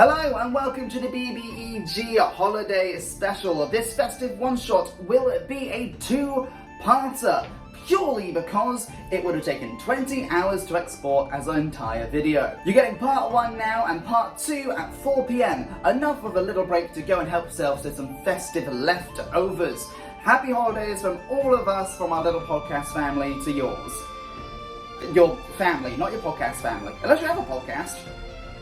Hello and welcome to the BBEG Holiday Special. This festive one-shot will be a two-parter, purely because it would have taken 20 hours to export as an entire video. You're getting part 1 now and part 2 at 4 PM. Enough of a little break to go and help yourselves to some festive leftovers. Happy holidays from all of us, from our little podcast family to yours. Your family, not your podcast family. Unless you have a podcast.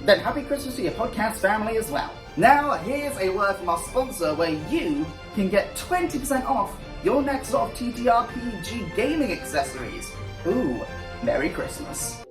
Then happy Christmas to your podcast family as well. Now, here's a word from our sponsor where you can get 20% off your next lot of ttrpg gaming accessories. Ooh, Merry Christmas.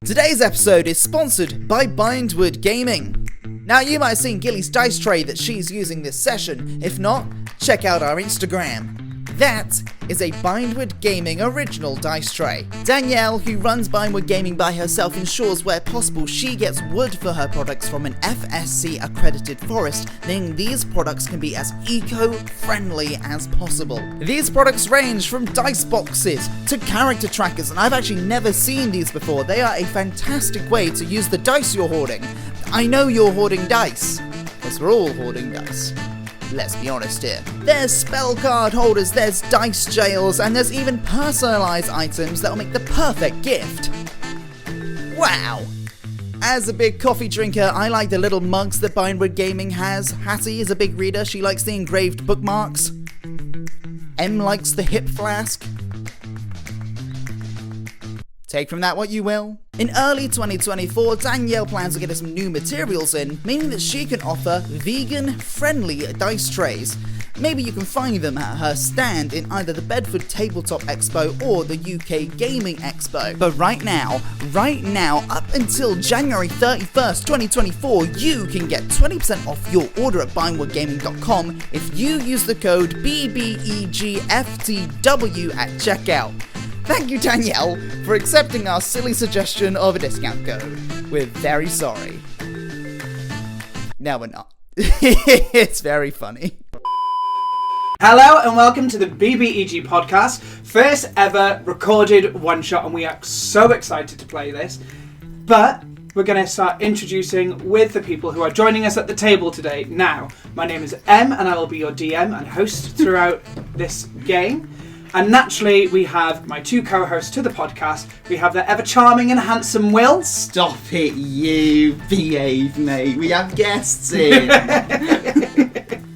Today's episode is sponsored by Bindwood Gaming. Now, you might have seen Gilli's dice tray that she's using this session. If not, check out our Instagram. That is a Bindwood Gaming original dice tray. Danielle, who runs Bindwood Gaming by herself, ensures where possible she gets wood for her products from an FSC accredited forest, meaning these products can be as eco-friendly as possible. These products range from dice boxes to character trackers, and I've actually never seen these before. They are a fantastic way to use the dice you're hoarding. I know you're hoarding dice, because we're all hoarding dice. Let's be honest here. There's spell card holders, there's dice jails, and there's even personalised items that'll make the perfect gift. Wow! As a big coffee drinker, I like the little mugs that Bindwood Gaming has. Hatty is a big reader, she likes the engraved bookmarks. Em likes the hip flask. Take from that what you will. In early 2024, Danielle plans to get us some new materials in, meaning that she can offer vegan-friendly dice trays. Maybe you can find them at her stand in either the Bedford Tabletop Expo or the UK Gaming Expo. But right now, up until January 31st, 2024, you can get 20% off your order at bindwoodgaming.com if you use the code BBEGFTW at checkout. Thank you, Danielle, for accepting our silly suggestion of a discount code. We're very sorry. No, we're not. It's very funny. Hello and welcome to the BBEG Podcast, first ever recorded one-shot, and we are so excited to play this. But we're going to start introducing with the people who are joining us at the table today. Now, my name is Em, and I will be your DM and host throughout this game. And naturally, we have my two co-hosts to the podcast. We have the ever-charming and handsome Will. Stop it, you. Behave, mate. We have guests in.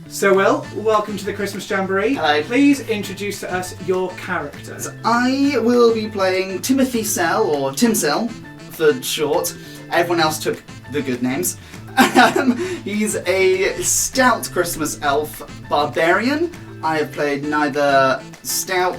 So, Will, welcome to the Christmas Jamboree. Hello. Please introduce to us your character. So I will be playing Timothy Sell, or Tim Sell for short. Everyone else took the good names. He's a stout Christmas elf barbarian. I have played neither stout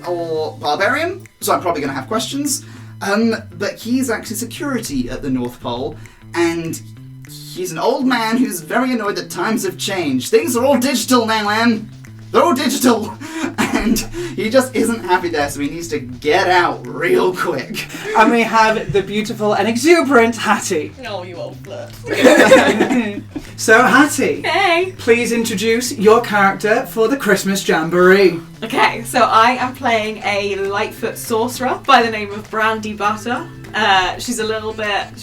or barbarian, so I'm probably going to have questions. But he's actually security at the North Pole, and he's an old man who's very annoyed that times have changed. Things are all digital now, Em. They're all digital. And he just isn't happy there, so he needs to get out real quick. And we have the beautiful and exuberant Hatty. Oh, you old flirt. So, Hatty, Hey! please introduce your character for the Christmas Jamboree. Okay, so I am playing a Lightfoot sorcerer by the name of BRANDI Butter. She's a little bit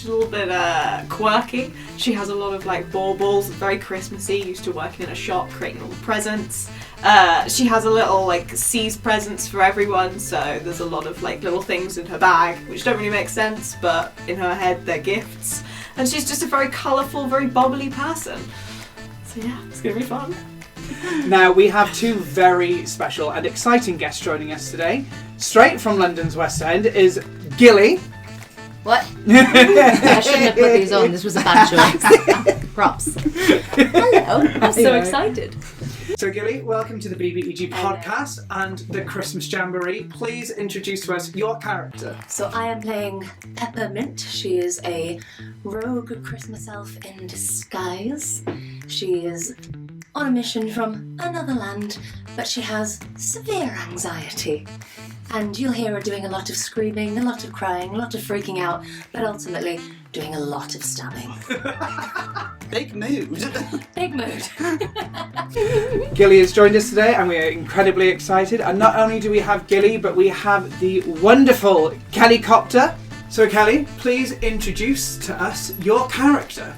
quirky. She has a lot of baubles, very Christmassy, used to working in a shop, creating all the presents. She has a little sees presents for everyone, so there's a lot of little things in her bag, which don't really make sense, but in her head they're gifts. And she's just a very colourful, very bubbly person. So yeah, it's gonna be fun. Now, we have two very special and exciting guests joining us today. Straight from London's West End is Gilli. What? I shouldn't have put these on. This was a bad choice. Props. Hello. I'm so excited. So, Gilli, welcome to the BBEG Podcast and the Christmas Jamboree. Please introduce to us your character. So I am playing Peppermint. She is a rogue Christmas elf in disguise. She is on a mission from another land, but she has severe anxiety. And you'll hear her doing a lot of screaming, a lot of crying, a lot of freaking out, but ultimately doing a lot of stabbing. Big mood. Big mood. Gilli has joined us today and we are incredibly excited. And not only do we have Gilli, but we have the wonderful Kelli Copter. So Kelli, please introduce to us your character.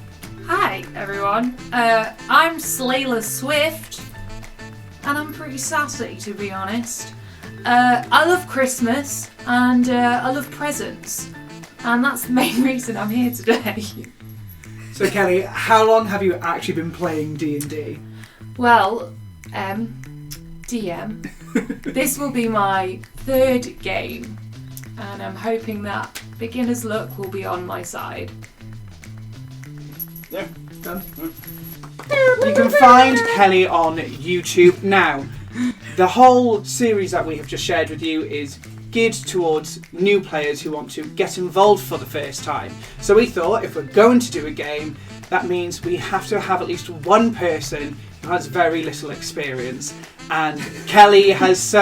Hi everyone, I'm SLEIGHLER Swift, and I'm pretty sassy to be honest. I love Christmas, and I love presents, and that's the main reason I'm here today. So Kelly, how long have you actually been playing D&D? Well, DM, this will be my third game, and I'm hoping that beginner's luck will be on my side. Yeah, done. You can find Kelly on YouTube now. The whole series that we have just shared with you is geared towards new players who want to get involved for the first time. So we thought if we're going to do a game, that means we have to have at least one person who has very little experience. And Kelly has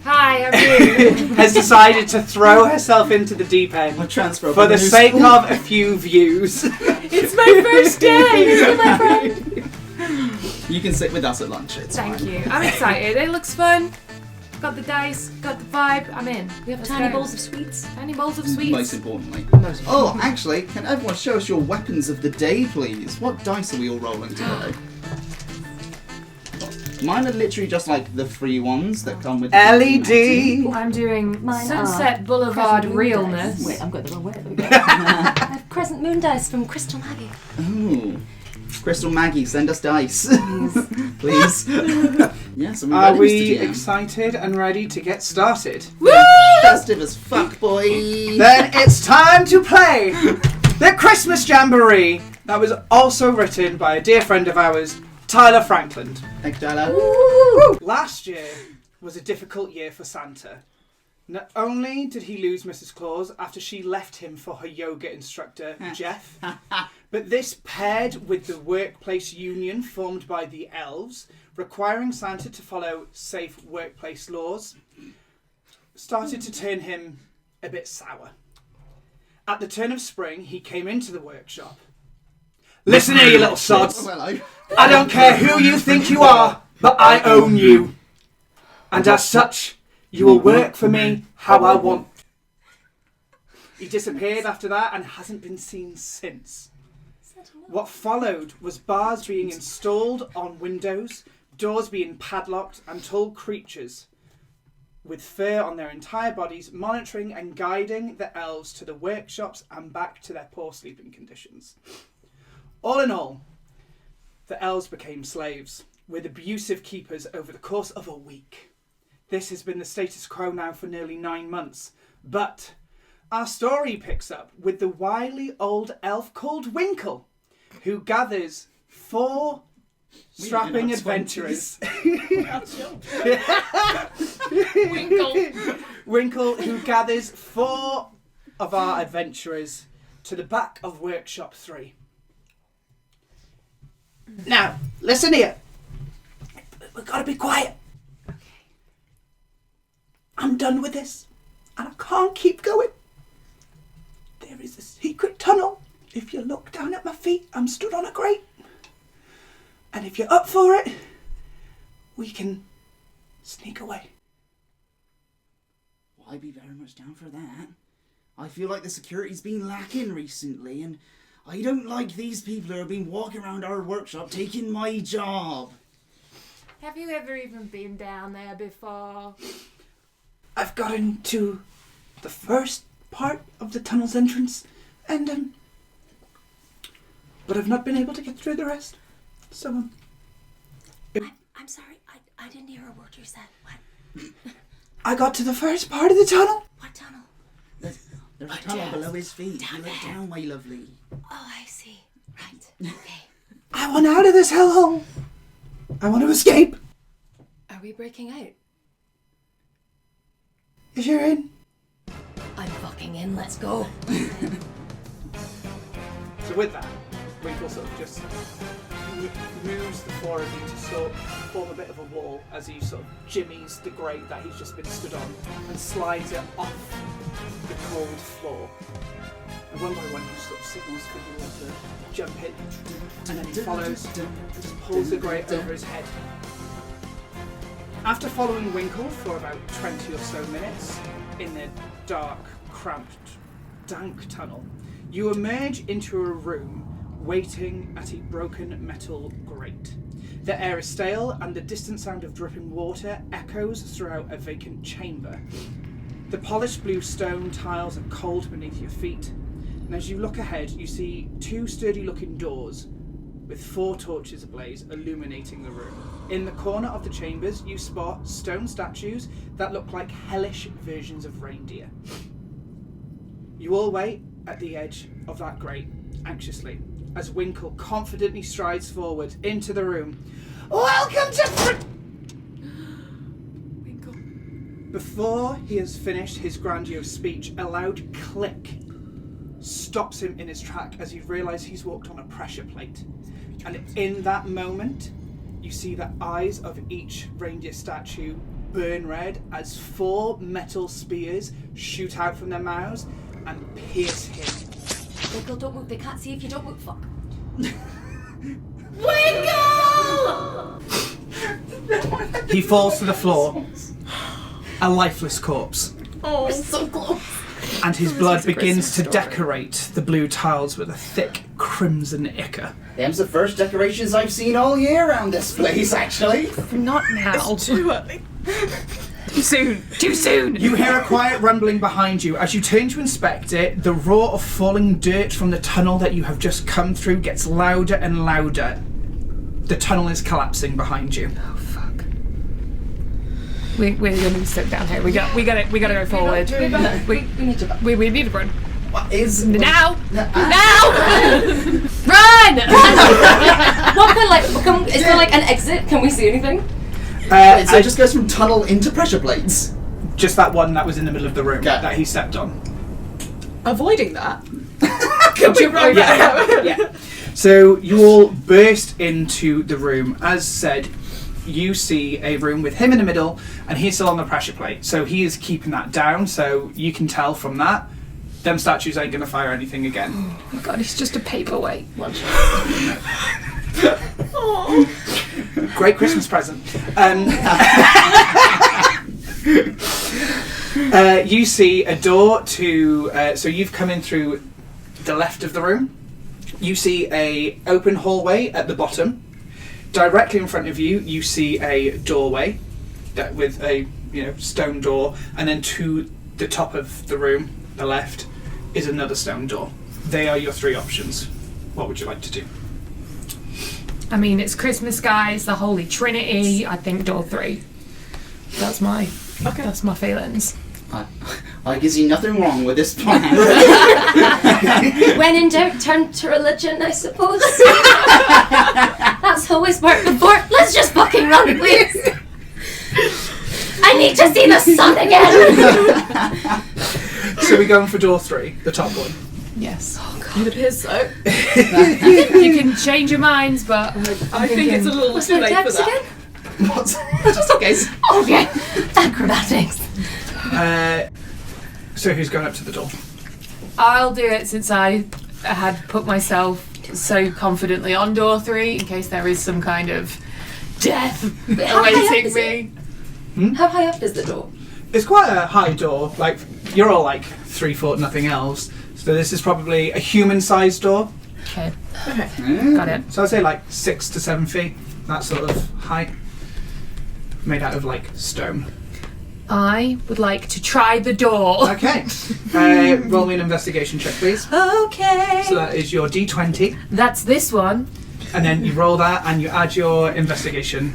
Hi, I'm here. has decided to throw herself into the deep end I'll transfer for the sake of a few views. It's my first day, my friend. You can sit with us at lunch. It's Thank fine. you. I'm excited. It looks fun. Got the dice, got the vibe. I'm in. We have Let's tiny go. bowls of sweets. Tiny bowls of sweets. Most importantly. Oh, actually, can everyone show us your weapons of the day, please? What dice are we all rolling today? Mine are literally just like the free ones that come with LED. I'm doing Mine Sunset are Boulevard crescent moon Realness. dice. Wait, I've got the wrong way. There we go. I have crescent moon dice from Crystal Maggie. Ooh. Crystal Maggie, send us dice. Please. Yes, are we Are ready, we Mr. DM? excited and ready to get started? Festive as fuck, boy. Then it's time to play the Christmas Jamboree. That was also written by a dear friend of ours, Tyler Franklin. Thanks, Tyler. Last year was a difficult year for Santa. Not only did he lose Mrs. Claus after she left him for her yoga instructor, Jeff, but this paired with the workplace union formed by the elves, requiring Santa to follow safe workplace laws, started to turn him a bit sour. At the turn of spring, he came into the workshop. Listen here, you little sods. Oh, hello. I don't care who you think you are, but I own you. And as such, you will work for me how I want. He disappeared after that and hasn't been seen since. What followed was bars being installed on windows, doors being padlocked, and tall creatures with fur on their entire bodies monitoring and guiding the elves to the workshops and back to their poor sleeping conditions. All in all, the elves became slaves, with abusive keepers over the course of a week. This has been the status quo now for nearly 9 months, but our story picks up with the wily old elf called Winkle, who gathers 4 strapping adventurers. Winkle, who gathers 4 of our adventurers to the back of Workshop 3. Now, listen here. We've got to be quiet. I'm done with this, and I can't keep going. There is a secret tunnel. If you look down at my feet, I'm stood on a grate. And if you're up for it, we can sneak away. Well, I'd be very much down for that. I feel like the security's been lacking recently, and I don't like these people who have been walking around our workshop taking my job. Have you ever even been down there before? I've gotten to the first part of the tunnel's entrance, and but I've not been able to get through the rest. So I'm sorry, I didn't hear a word you said. What? I got to the first part of the tunnel. What tunnel? There's a tunnel below his feet. You look down, my lovely. Oh, I see. Right. Okay. I want out of this hellhole. I want to escape. Are we breaking out? If you're in. I'm fucking in. Let's go. So with that, Winkle sort of just moves the 4 of you to sort of form a bit of a wall as he sort of jimmies the grate that he's just been stood on and slides it off the cold floor. And one by one he sort of signals for you all to jump in, and then he follows and just pulls the grate over his head. After following Winkle for about 20 or so minutes in the dark, cramped, dank tunnel, you emerge into a room waiting at a broken metal grate. The air is stale, and the distant sound of dripping water echoes throughout a vacant chamber. The polished blue stone tiles are cold beneath your feet, and as you look ahead, you see 2 sturdy-looking doors with 4 torches ablaze, illuminating the room. In the corner of the chambers, you spot stone statues that look like hellish versions of reindeer. You all wait at the edge of that grate, anxiously, as Winkle confidently strides forward into the room. Welcome to... Winkle. Before he has finished his grandiose speech, a loud click stops him in his track as you realise he's walked on a pressure plate. And in that moment, you see the eyes of each reindeer statue burn red as 4 metal spears shoot out from their mouths and pierce him. Winkle, don't move. They can't see if you don't move. Fuck. Winkle! He falls to the floor, a lifeless corpse. Oh, so close. And his blood begins to decorate the blue tiles with a thick crimson ichor. Them's the first decorations I've seen all year around this place, actually. Not now. Too early. Too soon. Too soon. You hear a quiet rumbling behind you. As you turn to inspect it, the roar of falling dirt from the tunnel that you have just come through gets louder and louder. The tunnel is collapsing behind you. Oh fuck. We're gonna be stuck down here. We gotta go forward. We need to. We need to run. What is... Now! Now! Run! What kind is there like an exit? Can we see anything? So it just goes from tunnel into pressure plates. Just that one that was in the middle of the room Okay. that he stepped on. Avoiding that. Could we run Yeah. So you all burst into the room. As said, you see a room with him in the middle, and he's still on the pressure plate. So he is keeping that down. So you can tell from that, them statues ain't gonna fire anything again. Oh my god, he's just a paperweight. Great Christmas present. You see a door to. So you've come in through the left of the room. You see a open hallway at the bottom. Directly in front of you, you see a doorway that with a stone door, and then to the top of the room, the left, is another stone door. They are your 3 options. What would you like to do? I mean, it's Christmas, guys, the Holy Trinity. I think door 3. That's my feelings. I can see nothing wrong with this plan. When in doubt, turn to religion, I suppose. That's how it's worked before. Let's just fucking run, please. I need to see the sun again. So we're going for door 3, the top one. Yes. Oh god. It appears so. You can change your minds, but I think it's a little What's too my late for dex that. again? What? Just in case. Okay. Acrobatics. So who's going up to the door? I'll do it since I had put myself so confidently on door 3 in case there is some kind of death How high up awaiting is me. How high up is the door? It's quite a high door. Like, you're all like 3 foot, nothing else. So this is probably a human-sized door. Okay, Mm. got it. So I'd say like 6 to 7 feet, that sort of height. Made out of like stone. I would like to try the door. Okay. Roll me an investigation check, please. Okay. So that is your D20, That's this one. and then you roll that and you add your investigation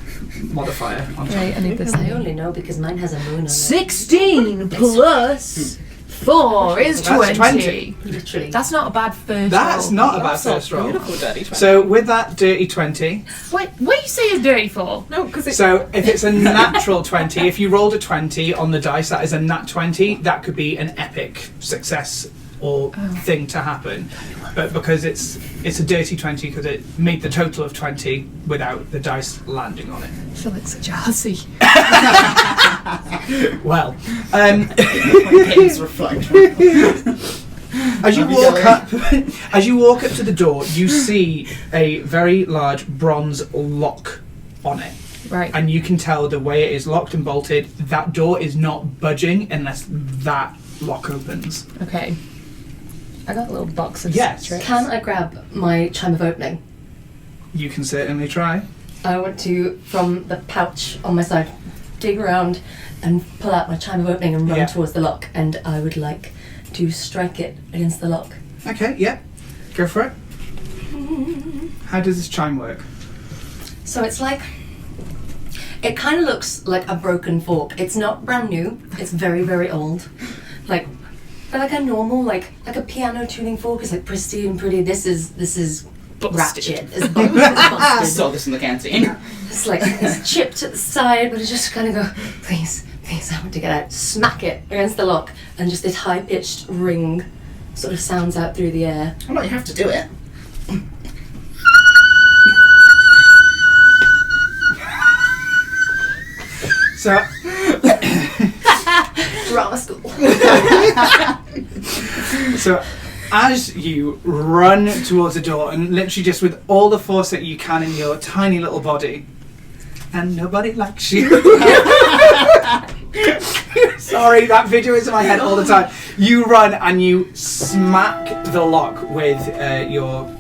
modifier on top. Right, I need this. I only know because mine has a moon on it. 16 plus 4 is That's 20. Literally. That's not a bad first That's roll. not a bad first roll. Beautiful dirty 20. So with that dirty 20, Wait, what do you say is dirty for? No, because it's so if it's a natural 20, if you rolled a 20 on the dice, that is a nat 20, that could be an epic success or thing to happen. But because it's a dirty 20 because it made the total of 20 without the dice landing on it. I feel like such a hussy. Well, Games reflect. as you walk up to the door, you see a very large bronze lock on it. Right. And you can tell the way it is locked and bolted, that door is not budging unless that lock opens. Okay. I got a little box of Yes. tricks. Can I grab my chime of opening? You can certainly try. I want to, from the pouch on my side, dig around and pull out my chime of opening and run Yeah. towards the lock, and I would like to strike it against the lock. Okay, yeah. Go for it. How does this chime work? So it's like, it kind of looks like a broken fork. It's not brand new. It's very, very old. But like a normal, like a piano tuning fork is like pristine, pretty. This is ratchet. It's busted. Saw this in the canteen. It's like it's chipped at the side, but it just kind of go, please, I want to get out. Smack it against the lock, and just this high-pitched ring sort of sounds out through the air. Well, no, you have to do it. So, Drama school. so as you run towards the door, and literally just with all the force that you can in your tiny little body, and nobody likes you. Sorry, that video is in my head all the time. You run and you smack the lock with your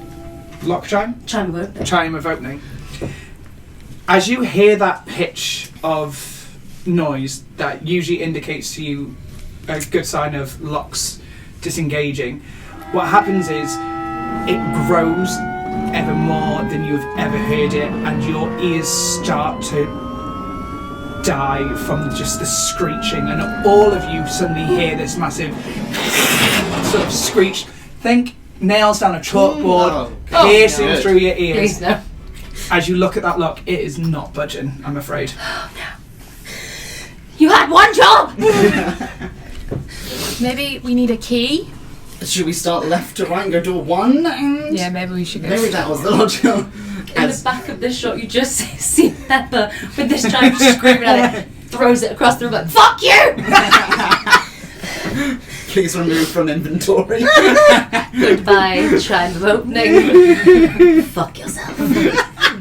lock chime? Chime of opening. Chime of opening. As you hear that pitch of noise that usually indicates to you a good sign of locks disengaging, what happens is it grows ever more than you've ever heard it, and your ears start to die from just the screeching, and all of you suddenly hear this massive sort of screech. Think nails down a chalkboard piercing good. through your ears. Please no. As you look at that lock, it is not budging, I'm afraid. You had one job! Maybe we need a key. Should we start left to right and go door 1? And Yeah, maybe we should go. maybe that was the logical. In the back of this shot, you just see Pepper with this chime screaming at it, throws it across the room like, fuck you! Please remove from inventory. Goodbye, chime of opening. Fuck yourself.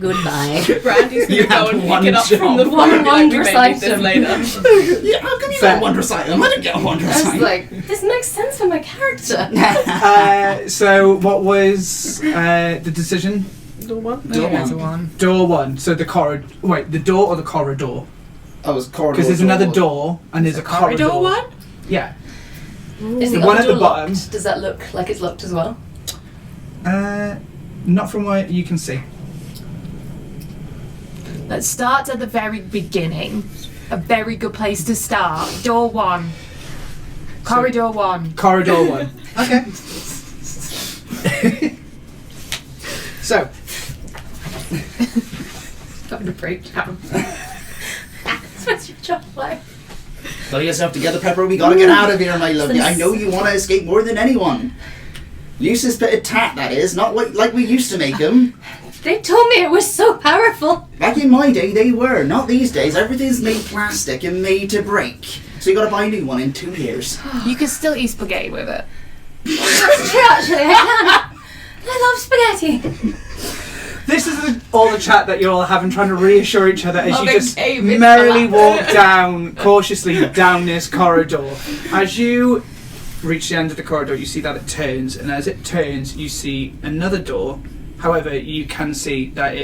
Goodbye. Brandy's You gonna go had and one pick it up from the job. floor and be like, we Wondrous may need this item. later. Yeah, how come you Fair. got one recital? I didn't get one I was recital. like, this makes sense for my character. So what was the decision? Door one? Door That's a one. one. Door 1. So the corridor. Wait, the door or the corridor? I was corridor. Because there's another door and there's a corridor. Corridor one? Yeah. Is The the one other at the door bottom. locked? Does that look like it's locked as well? Not from what you can see. Let's start at the very beginning. A very good place to start. Door 1. Corridor 1. Corridor 1. Okay. So, Having to break down. That's your job, like. Pull yourself together, Pepper. We gotta get out of here, my lovely. I know you want to escape more than anyone. Useless bit of tat, that is. Not like we used to make them. They told me it was so powerful. Back in my day, they were. Not these days. Everything's made plastic and made to break. So you gotta buy a new one in 2 years. You can still eat spaghetti with it. That's true, actually. I can. I love spaghetti. this is all the chat that you're all having, trying to reassure each other as Oh, you they just came into merrily that. walk down, cautiously down this corridor. As you reach the end of the corridor, you see that it turns, and as it turns, you see another door. However, you can see that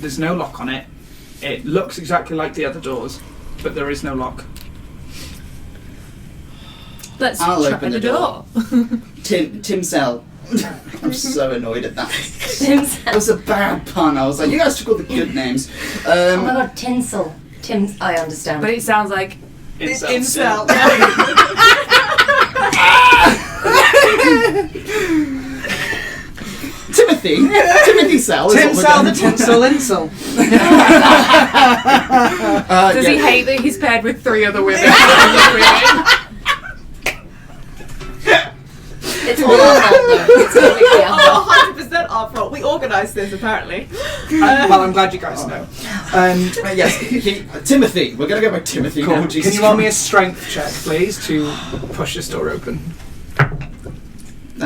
there's no lock on it. It looks exactly like the other doors, but there is no lock. Let's I'll try open the the door. Tim Cell. I'm so annoyed at that. Tim's. That was a bad pun. I was like, you guys took all the good names. Oh my god, tinsel. Tim's. I understand. But it sounds like Incel. Timothy Cell. Tim Sal the Tinsel Insel. does he hate that he's paired with 3 other women? It's all our fault, though. It's completely our fault. Oh, 100% our fault. We organised this, apparently. Well, I'm glad you guys know. Yes, Timothy. We're gonna go by Timothy Cool. now. Can Jesus you roll me a Christ. strength check, please, to push this door open?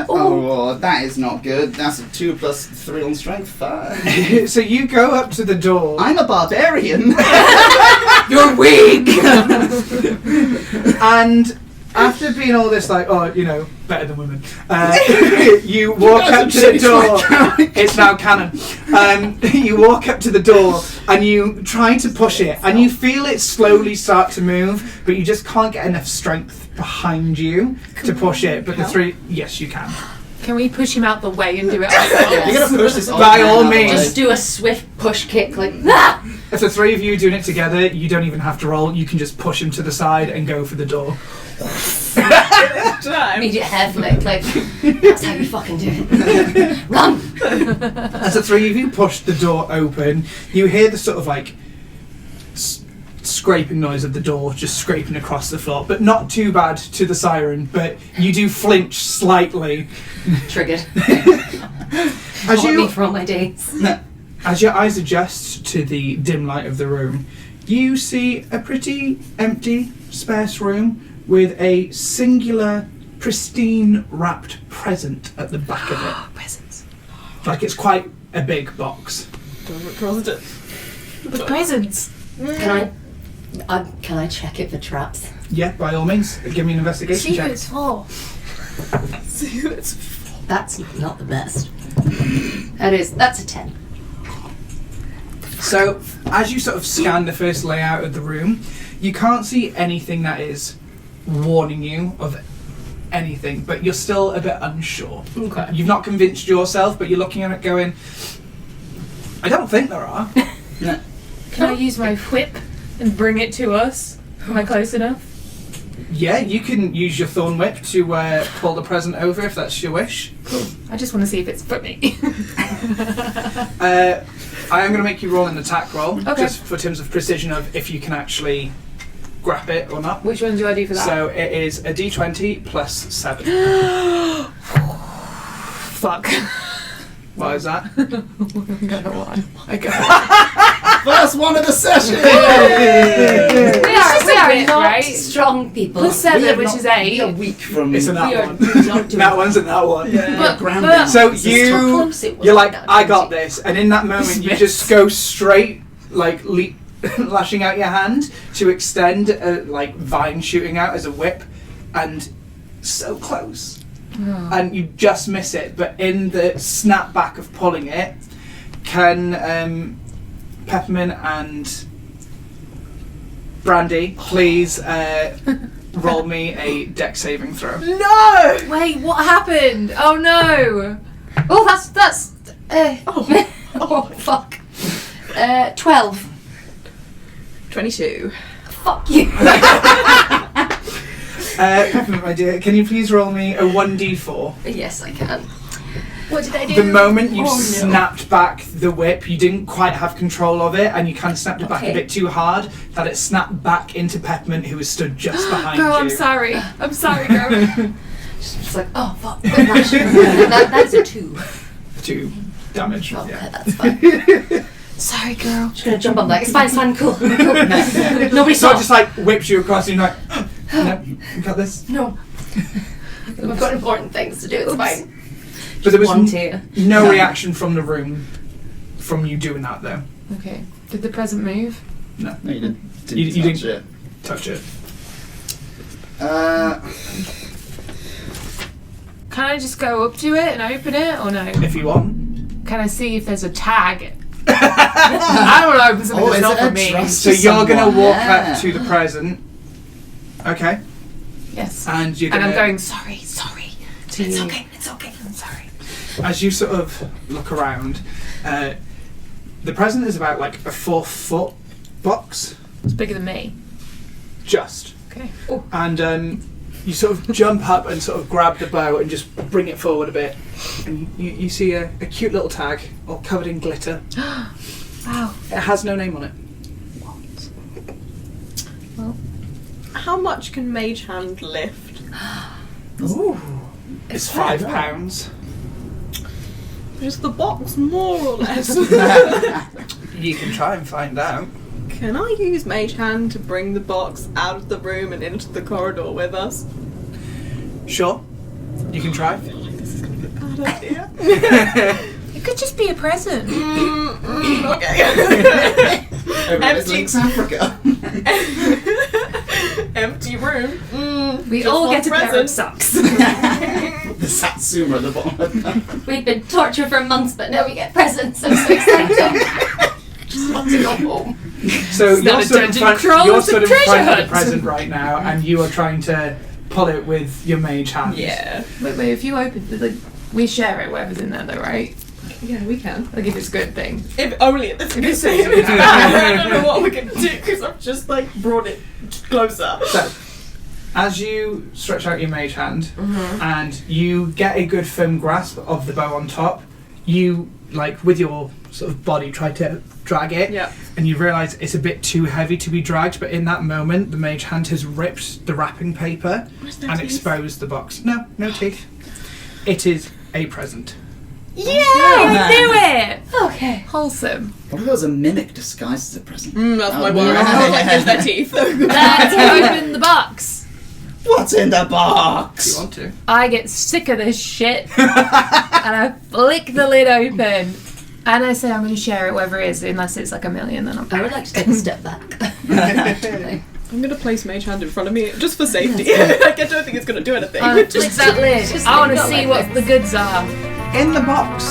Oh, that is not good. That's a 2 plus 3 on strength. 5. So you go up to the door. I'm a barbarian. You're weak! And after being all this, like, oh, you know, better than women, you walk up to the door. It's now canon. You walk up to the door and you try to push it, and you feel it slowly start to move, but you just can't get enough strength behind you to push it. But the three, yes, you can. Can we push him out the way and do it ourselves? You're gonna push this By all means. Just do a swift push kick, like, ah! If the three of you doing it together, you don't even have to roll. You can just push him to the side and go for the door. Immediate hair flick, like, that's how you fucking do it. Run! As the three of you push the door open, you hear the sort of like scraping noise of the door just scraping across the floor, but not too bad to the siren, but you do flinch slightly. Triggered. As Me for all my days. As your eyes adjust to the dim light of the room, you see a pretty empty, sparse room with a singular, pristine, wrapped present at the back of it. Presents. Like it's quite a big box. The presents. Can I check it for traps? Yeah, by all means. Give me an investigation See who check. it's for. That's not the best. That's a 10. So, as you sort of scan the first layout of the room, you can't see anything that is warning you of anything, but you're still a bit unsure. Okay. You've not convinced yourself, but you're looking at it going, I don't think there are. No. Can I use my whip and bring it to us? Am I close enough? Yeah, you can use your thorn whip to pull the present over if that's your wish. Cool. I just want to see if it's for me. I am going to make you roll an attack roll, Okay. just for terms of precision of if you can actually grab it or not. Which one do I do for that? So it is a d20 plus 7. Fuck. Why is that? I don't know why. Okay. First one of the session! We are Not right? strong people. Plus 7, which is 8. We are weak from... It's an that We are one. not doing That one's and that one. But- grounding. So This is how close it was you're like, right now, I got don't you? this, and in that moment you just go straight, like lashing out your hand to extend, like vine shooting out as a whip, and so close, and you just miss it. But in the snap back of pulling it, can Peppermint and BRANDI please roll me a dex saving throw? No! Wait, what happened? Oh no! Oh, that's. Oh, fuck. 12. 22. Fuck you. Peppermint, my dear, can you please roll me a 1d4? Yes, I can. What did I do? The moment you Oh, no. snapped back the whip, you didn't quite have control of it, and you kind of snapped it back a Okay. bit too hard, that it snapped back into Peppermint, who was stood just behind Girl, you. I'm sorry. I'm sorry, girl. Just like, oh, fuck. That's a 2. 2 damage. Oh, Yeah. that's fine. Sorry, girl. Just gonna jump up like, it's fine, cool. Nobody So saw. it just like whips you across, and you're like, no, you got this. No. We've got important things to do, it's fine. But there was One tear. no reaction from the room from you doing that, though. Okay. Did the present move? No, No, you didn't. You touch didn't touch it. Can I just go up to it and open it, or no? If you want. Can I see if there's a tag? I don't want to open something Oh, that's is not it for a me. trust? So you're going to Someone. walk Yeah. up to the present. Okay. Yes. And you're And going I'm going, sorry. To It's you. okay, it's okay. I'm sorry. As you sort of look around, the present is about like a 4-foot box, It's bigger than me. just. Okay. And you sort of jump up and sort of grab the bow and just bring it forward a bit. And you see a cute little tag, all covered in glitter. Wow. It has no name on it. How much can Mage Hand lift? Ooh. It's £5. Is the box more or less? You can try and find out. Can I use Mage Hand to bring the box out of the room and into the corridor with us? Sure. You can try. Bad idea. It could just be a present. Okay. Everybody's Links Africa. Empty room. We Just all one get a pair of present. socks. The Satsuma at the bottom. We've been tortured for months, but now we get presents. I'm so excited. Just want to go home. So not you're a stood in dungeon front, crawl, you're it's a stood in treasure front of the hunt. present right now, and you are trying to pull it with your mage hand. Yeah. Wait, if you open like we share it, whatever's in there though, right? Yeah, we can. Like if it's a good thing. If only at this good thing. I don't know what we're going to do because I've just like brought it closer. So, as you stretch out your mage hand Mm-hmm. and you get a good firm grasp of the bow on top, you, like, with your sort of body, try to drag it, Yeah. and you realise it's a bit too heavy to be dragged, but in that moment, the mage hand has ripped the wrapping paper and exposed the box. No teeth. It is a present. Yeah, I knew it. Okay. Wholesome. What if it was a mimic disguised as a present? That's my Oh, worry. yeah. I was like, there's their teeth. Let's open the box. What's in the If you box? want to. I get sick of this shit, and I flick the lid open, and I say I'm going to share it, whatever it is, unless it's like a million. Then I'm. I would like to take a step back. Actually. I'm going to place Mage Hand in front of me just for safety. Like, I don't think it's going to do anything. Flick that lid. just I want to leave it see like what this. the goods are. In the box,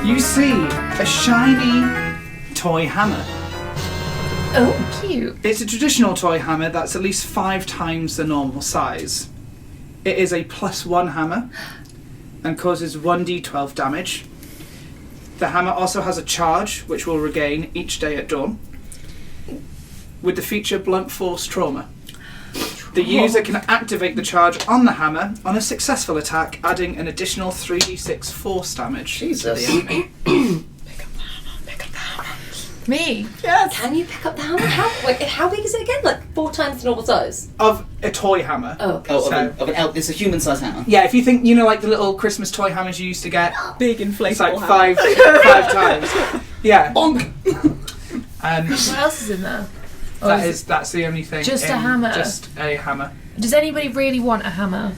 you see a shiny toy hammer. Oh, cute. It's a traditional toy hammer that's at least 5 times the normal size. It is a +1 hammer and causes 1d12 damage. The hammer also has a charge, which will regain each day at dawn, with the feature Blunt Force Trauma. The user can activate the charge on the hammer on a successful attack, adding an additional 3d6 force damage Jesus. to the enemy. Me. Yes. Can you pick up the hammer? How big is it again? Like 4 times the normal size? Of a toy hammer. Oh, okay. Oh, So- of an elf. It's a human-sized hammer. Yeah, if you think, you know, like the little Christmas toy hammers you used to get, Big inflatable it's like hammer. five times. Yeah. Bonk! What else is in there? Or is That's the only thing. Just a hammer? Just a hammer. Does anybody really want a hammer?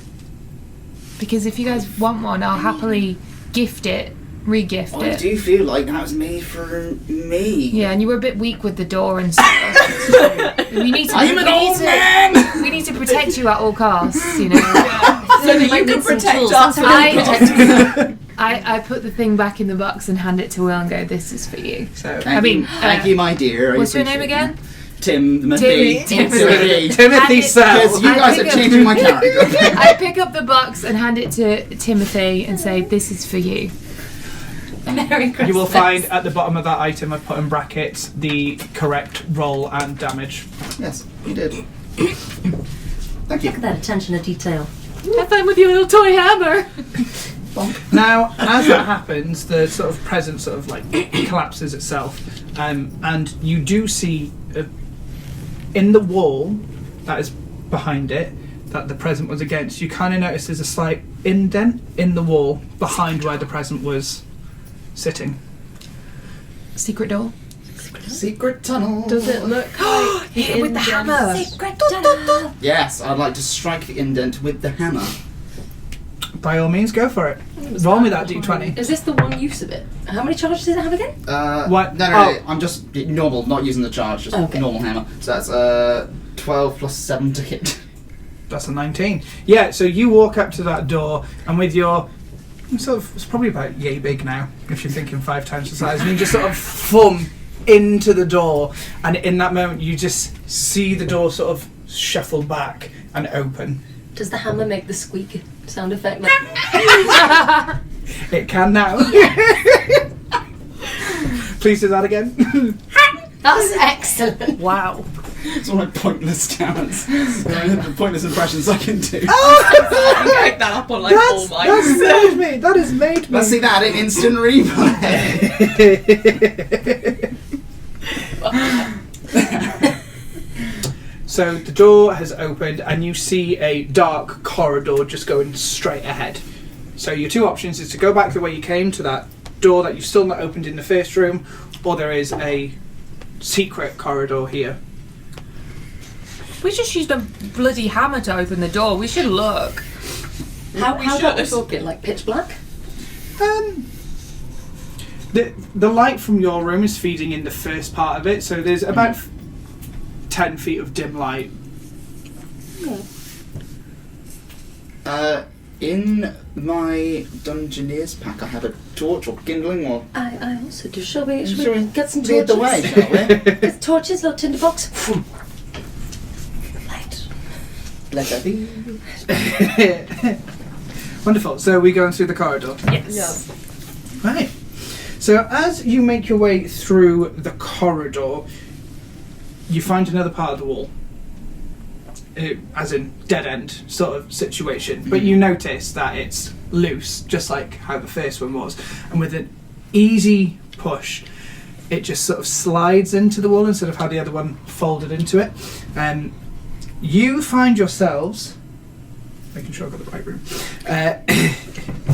Because if you guys want one, I'll happily gift it, re-gift I it. do feel like that was made for me. Yeah, and you were a bit weak with the door and stuff. we need to. I'm an old man! We need to protect you at all costs. You know. So that you can protect us. I put the thing back in the box and hand it to Will and go, "This is for you." So Thank you, my dear. I What's your name appreciate again? it. Timothy. Timothy. Timothy And Sell. Because you I guys think are of- changing my character. I pick up the box and hand it to Timothy and say, "This is for you." Merry Christmas. You will find at the bottom of that item I've put in brackets the correct roll and damage. Yes, you did. Thank Look at you. that attention to detail. Have fun with your little toy hammer. Now, as that happens, the sort of present sort of like collapses itself, and you do see in the wall that is behind it that the present was against. You kind of notice there's a slight indent in the wall behind where the present was sitting. Secret door. Secret tunnel. Does it look like Hit it with the hammer. Secret da-da. Yes, I'd like to strike the indent with the hammer. By all means, go for it. Roll me that d20. Is this the one use of it? How many charges does it have again? What? No, Oh. I'm just normal, not using the charge, just Okay. normal hammer. So that's 12 plus 7 to hit. That's a 19. Yeah, so you walk up to that door, and with your sort of, it's probably about yay big now, if you're thinking 5 times the size, and you just sort of thumb into the door, and in that moment you just see the door sort of shuffle back and open. Does the hammer make the squeak sound effect? Like, It can now. Please do that again. that's excellent. Wow. It's all like pointless talents. Pointless impressions I can do. You pick that up on like all That's mine. made me. That has made me. Let's see that in instant replay. So the door has opened and you see a dark corridor just going straight ahead. So your 2 options is to go back the way you came to that door that you've still not opened in the first room, or there is a secret corridor here. We just used a bloody hammer to open the door. We should look. How We dark should. we talking? Like pitch black? The light from your room is feeding in the first part of it, so there's about 10 feet of dim light In my Dungeoneer's pack, I have a torch or kindling or. I also do. Shall we get some Lead torches? the way, shall we? Get torches, little tinderbox. Light. Let there be. Wonderful. So we going through the corridor. Yes. Right. So as you make your way through the corridor, you find another part of the wall. As in dead end sort of situation, but you notice that it's loose, just like how the first one was, and with an easy push it just sort of slides into the wall instead of how the other one folded into it. You find yourselves, making sure I've got the right room,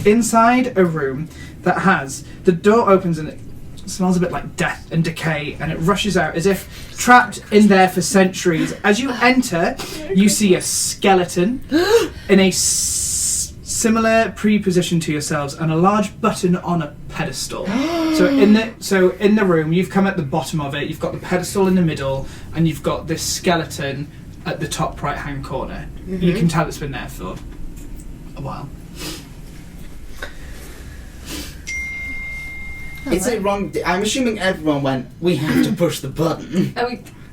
inside a room that has, the door opens and it smells a bit like death and decay, and it rushes out as if trapped in there for centuries. As you enter, you see a skeleton in a similar pre-position to yourselves, and a large button on a pedestal. So in the room, you've come at the bottom of it. You've got the pedestal in the middle, and you've got this skeleton at the top right-hand corner. You can tell it's been there for a while. Is it wrong? I'm assuming everyone went, we have to push the button.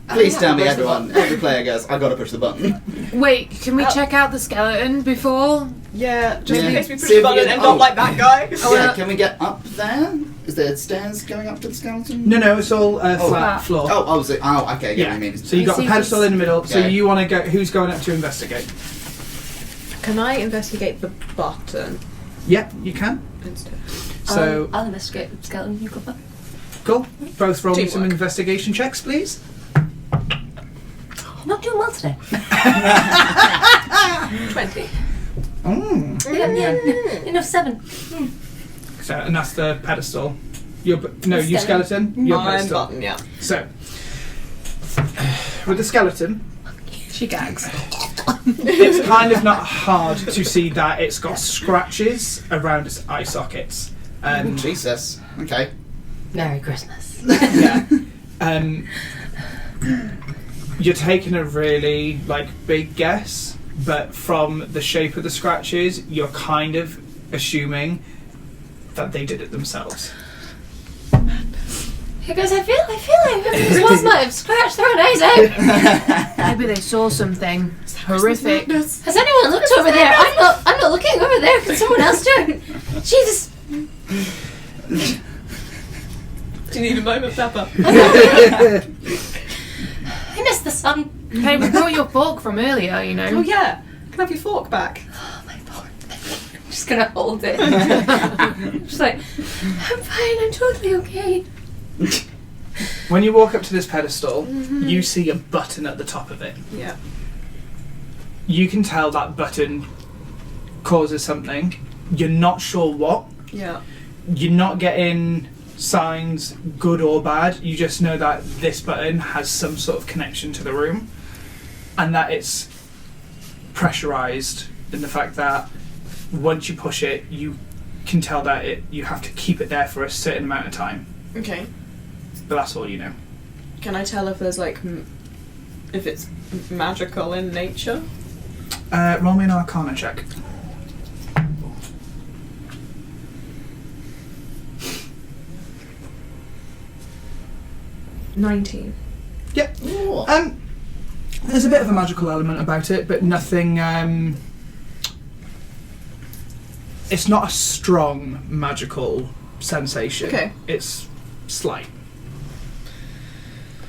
Please tell me, push the everyone. Every player goes, I've got to push the button. Wait, can we check out the skeleton before? Yeah, just in Yeah. case we push See the if we button get- and end up like that guy. Yeah, can we get up there? Is there stairs going up to the skeleton? No, it's all flat Flat. floor. Oh, okay, I get what you mean. So you got the See if pedestal in the middle. So Okay. you want to go? Who's going up to investigate? Can I investigate the button Yep, you can. instead? So I'll investigate the skeleton. You go back. cool. Both roll me some Teamwork. investigation checks, please. Not doing well today. 20. Yeah, 7. So, and that's the pedestal. You Skeleton. skeleton. Your Mine pedestal. button, yeah. So with the skeleton, She gags. it's kind of not hard to see that it's got scratches around its eye sockets. Jesus. Okay. Merry Christmas. Yeah. You're taking a really big guess, but from the shape of the scratches, you're kind of assuming that they did it themselves. Hey guys, I feel like this was might have scratched their eyes out. Maybe they saw something horrific. Has anyone looked over there? I'm not looking over there. Can someone else do it? Jesus. Do you need a moment, Pepper? I missed the sun. Hey, we brought your fork from earlier, you know. Oh yeah. Can I have your fork back? Oh my God. I'm just gonna hold it. Just like, I'm fine. I'm totally okay. When you walk up to this pedestal, you see a button at the top of it. Yeah. You can tell that button causes something. You're not sure what. Yeah. You're not getting signs, good or bad. You just know that this button has some sort of connection to the room, and that it's pressurized in the fact that once you push it, you can tell that you have to keep it there for a certain amount of time. Okay. But that's all you know. Can I tell if there's if it's magical in nature? Roll me an Arcana check. $19. Yep. Ooh. There's a bit of a magical element about it, but nothing. It's not a strong magical sensation. Okay. It's slight.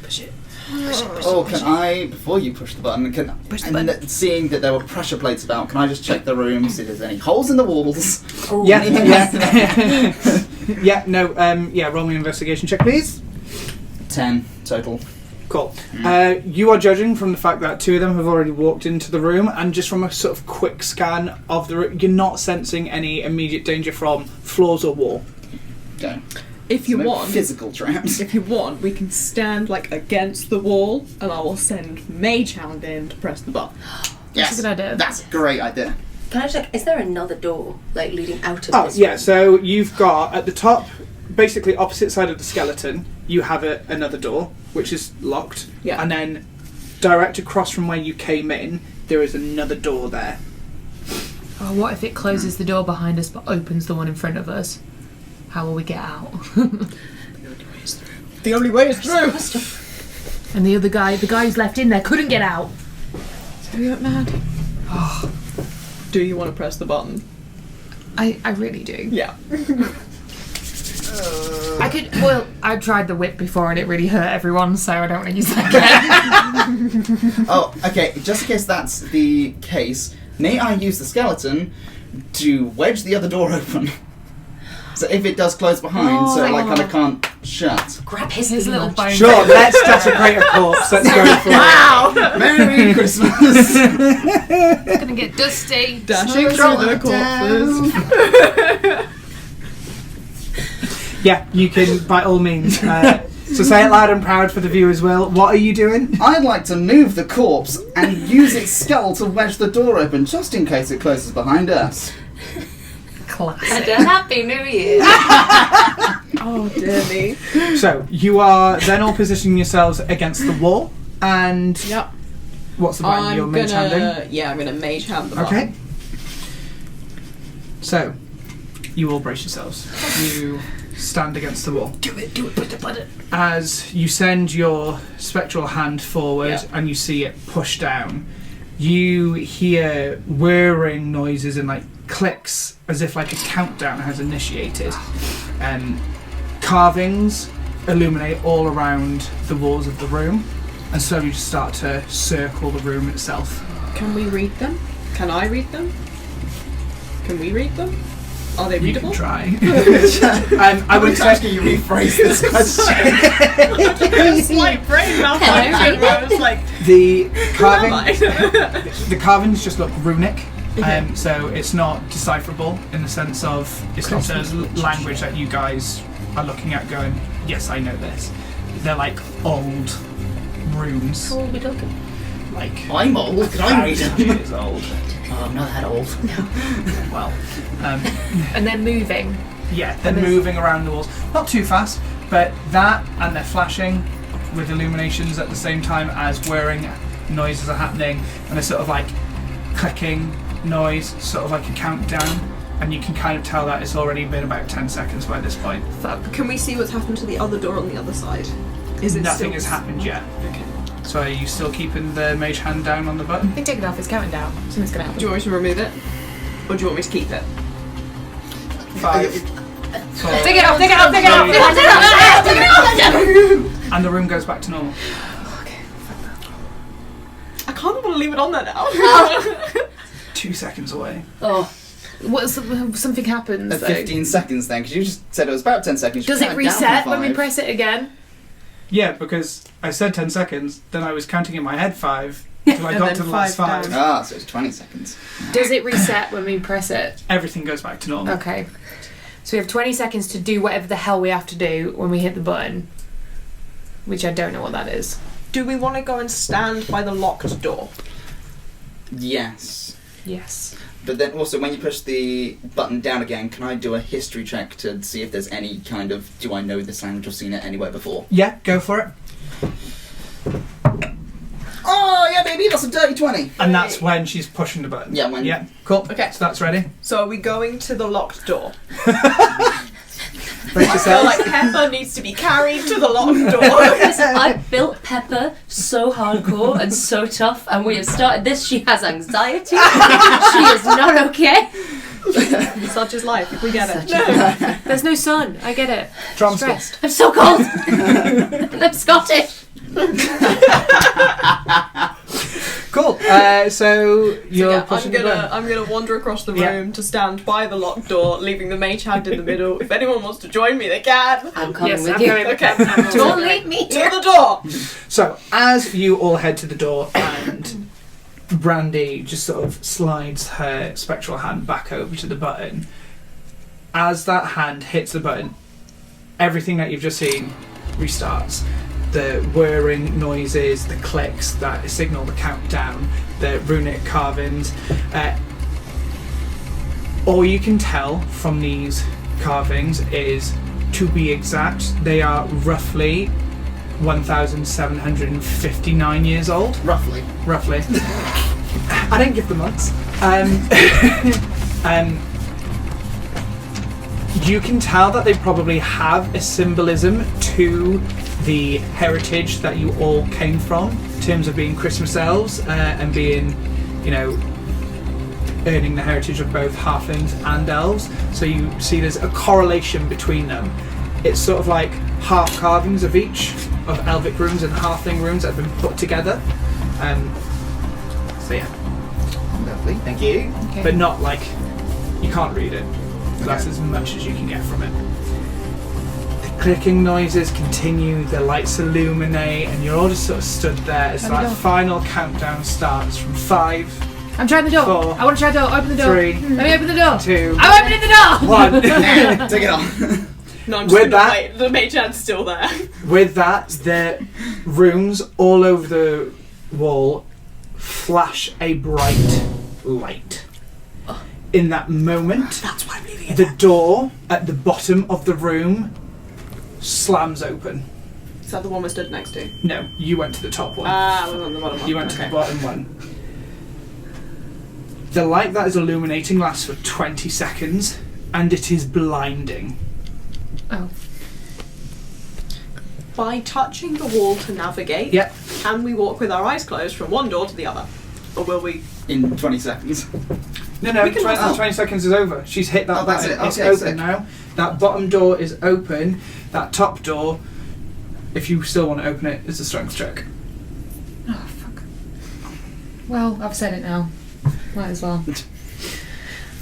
Push it. Oh, can I, before you push the button, seeing that there were pressure plates about, can I just check the room, see if there's any holes in the walls? Yeah. Anything Yeah. Roll me an investigation check, please. 10 total. Cool. You are judging from the fact that two of them have already walked into the room, and just from a sort of quick scan of the room, you're not sensing any immediate danger from floors or wall. Okay. If you So no want, physical traps. if you want, we can stand against the wall, and I will send Mage Hand in to press the button. Yes, a good idea. That's a great idea. Can I check? Is there another door leading out of Oh, this? yeah, room? so you've got at the top, basically opposite side of the skeleton, you have another door, which is locked. Yeah. And then direct across from where you came in, there is another door there. Oh, what if it closes the door behind us but opens the one in front of us? How will we get out? The only way is through. And the other guy, the guy who's left in there, couldn't get out. Are you mad? Do you want to press the button? I really do. Yeah. I tried the whip before and it really hurt everyone, so I don't want to use that again. Oh, okay, just in case that's the case, may I use the skeleton to wedge the other door open? So if it does close behind, so I kind of can't shut. Grab his little bone. Sure, let's desecrate a corpse. Let's go for Wow! Merry Christmas! It's gonna get dusty. Dashing through the corpses. Yeah, you can, by all means. So say it loud and proud for the viewers, Will. What are you doing? I'd like to move the corpse and use its skull to wedge the door open, just in case it closes behind us. Classic. And a happy new year. Oh dear me. So you are then all positioning yourselves against the wall, and Yep. what's the button you're mage handing? I'm gonna mage hand the button. Okay. So you all brace yourselves. You stand against the wall. Do it, put the button. As you send your spectral hand forward Yeah. and you see it push down, you hear whirring noises and like clicks as if like a countdown has initiated. Carvings illuminate all around the walls of the room and slowly just start to circle the room itself. Can we read them? Can I read them? Can we read them? Are they You readable? can try. I would say Can you rephrase this question? Slight brain Can I read I was like, the carving. am I? The carvings just look runic, so it's not decipherable in the sense of it's not a language that you guys are looking at going, yes, I know this. They're like old runes, How old are we talking? like I'm old, can I read thousands of them? years old. Oh, I'm not that old. Well, And they're moving. yeah, they're moving around the walls, not too fast, but that and they're flashing with illuminations at the same time as whirring noises are happening, and there's sort of like clicking noise, sort of like a countdown, and you can kind of tell that it's already been about 10 seconds by this point. Can we see what's happened to the other door on the other side? Is it Nothing still... has happened yet. Okay. So are you still keeping the mage hand down on the button? I think take it off, it's counting down. Something's gonna happen. Do you want me to remove it? Or do you want me to keep it? 5, 4, Take it off, take it off, take it off! take it off! And the room goes back to normal. I can't want to leave it on there now. 2 seconds away. Oh, Something happens. At though. 15 seconds then, because you just said it was about 10 seconds. Does You it counted down reset from when we 5. press it again? Yeah, because I said 10 seconds, then I was counting in my head 5 till I And got then to the last 5 5. down. Ah, so it's 20 seconds. Does it reset when we press it? Everything goes back to normal. Okay. So we have 20 seconds to do whatever the hell we have to do when we hit the button. Which I don't know what that is. Do we want to go and stand by the locked door? Yes. Yes. But then also, when you push the button down again, can I do a history check to see if there's any kind of, do I know this language or seen it anywhere before? Yeah, go for it. Oh, yeah, baby, that's a dirty 20. And that's when she's pushing the button. Yeah, when- Yeah, cool. Okay. So that's ready. So are we going to the locked door? Brace I feel yourself. like Pepper needs to be carried to the locked door. listen, I built Pepper so hardcore and so tough, and we have started this. She has anxiety. She is not okay. Such is life, if we get it. There's no sun. I get it. Drum school. Stressed. I'm so cold. And I'm Scottish. Cool. So you're Yeah, pushing the button. I'm gonna wander across the Yeah. room to stand by the locked door, leaving the mage hand in the middle. If anyone wants to join me, they can. I'm coming Yes, with I'm you. going with Okay. them. Don't leave me To here. the door. So as you all head to the door and Brandy just sort of slides her spectral hand back over to the button, as that hand hits the button, everything that you've just seen restarts. The whirring noises, the clicks that signal the countdown, the runic carvings. All you can tell from these carvings is, to be exact, they are roughly 1,759 years old. Roughly. I didn't give the months. You can tell that they probably have a symbolism to the heritage that you all came from, in terms of being Christmas elves and being, earning the heritage of both halflings and elves. So you see there's a correlation between them. It's sort of like half carvings of each of elvic runes and halfling runes that have been put together. So yeah. Lovely, thank you. Okay. But not like, you can't read it. That's as much as you can get from it. The clicking noises continue, the lights illuminate, and you're all just sort of stood there as that final countdown starts from 5. I'm trying the door. 4. I want to try the door. Open the door. 3. Let me open the door. 2. I'm opening the door. 1. Take it on. No, I'm just With gonna that- wait. The mage hand's still there. With that, the runes all over the wall flash a bright light. In that moment, That's why I'm leaving it. the door at the bottom of the room slams open. Is that the one we stood next to? No, you went to the top one. I was on the bottom one. You went to Okay. the bottom one. The light that is illuminating lasts for 20 seconds, and it is blinding. Oh. By touching the wall to navigate, Yep. can we walk with our eyes closed from one door to the other? Or will we? In 20 seconds. No, We can 20 seconds is over. She's hit that Oh, that's button. it. It's Okay, open sick. now. That bottom door is open. That top door, if you still want to open it, is a strength check. Oh, fuck. Well, I've said it now. Might as well.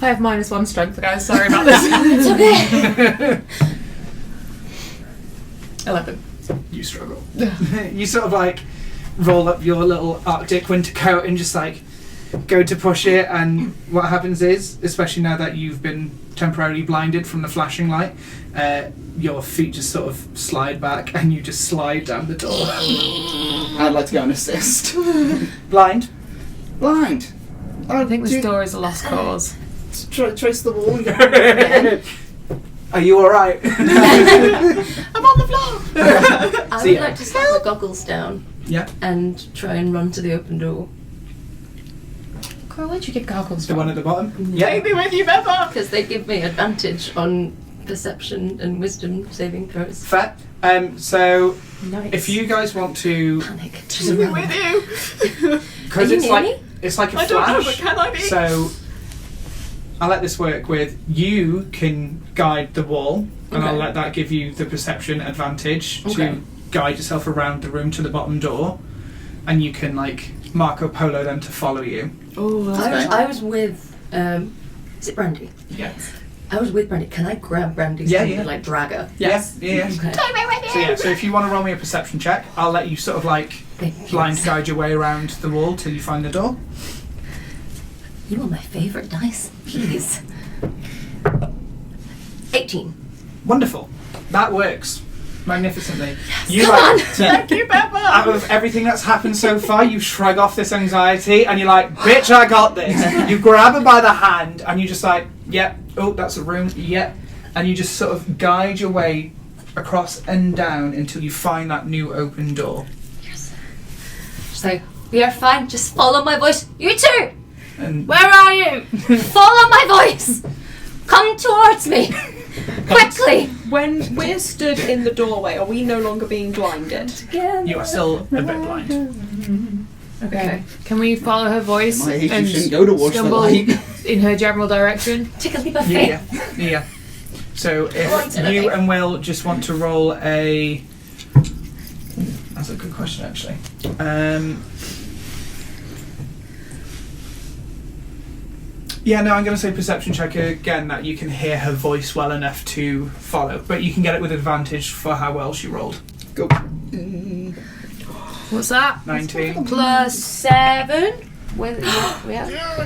I have -1 strength, guys. Sorry about this. It's okay. 11. You struggle. You sort of like roll up your little Arctic winter coat and just like go to push it, and what happens is, especially now that you've been temporarily blinded from the flashing light, your feet just sort of slide back and you just slide down the door. I'd like to go and assist. Blind. Blind. I think this door is a lost cause. Trace the wall. Are you alright? I'm on the floor! I See would ya. like to slap the goggles down Yeah. and try and run to the open door. Girl, where'd you get goggles The from? one at the bottom? Take me with you, Pepper! Because they give me advantage on perception and wisdom saving throws. Fair. So Nice. if you guys want to, Panic. Take me with you! because Are you it's near like me? it's like a I don't know, flash. but can I be? So I'll let this work with, you can guide the wall, and I'll Okay. let that give you the perception advantage Okay. to guide yourself around the room to the bottom door, and you can like Marco Polo them to follow you. Oh, I was with, is it Brandy? Yes. I was with Brandy. Can I grab Brandy's Yeah, hand yeah. and like drag her? Yes. Yeah. Okay. So yeah. So if you want to roll me a perception check, I'll let you sort of like Thank you. blind guide your way around the wall till you find the door. You are my favourite dice. Please. 18. Wonderful. That works magnificently. You Come like on. Thank you, Pepper! out of everything that's happened so far, you shrug off this anxiety and you're like, bitch, I got this. You grab her by the hand and you just like, yep, oh, that's a room, yep. And you just sort of guide your way across and down until you find that new open door. She's like, we are fine. Just follow my voice. You too. And Where are you? Follow my voice. Come towards me. Quickly. When we're stood in the doorway, are we no longer being blinded? you are still a bit blind. Okay. Can we follow her voice My age, you and shouldn't go towards the stumble light. in her general direction? Tickle me by Yeah, faith. yeah. So if Right, you okay. and Will just want to roll a... That's a good question, actually. Yeah, no, I'm going to say perception check again, that you can hear her voice well enough to follow, but you can get it with advantage for how well she rolled. Go. What's that? 19. +7. Where,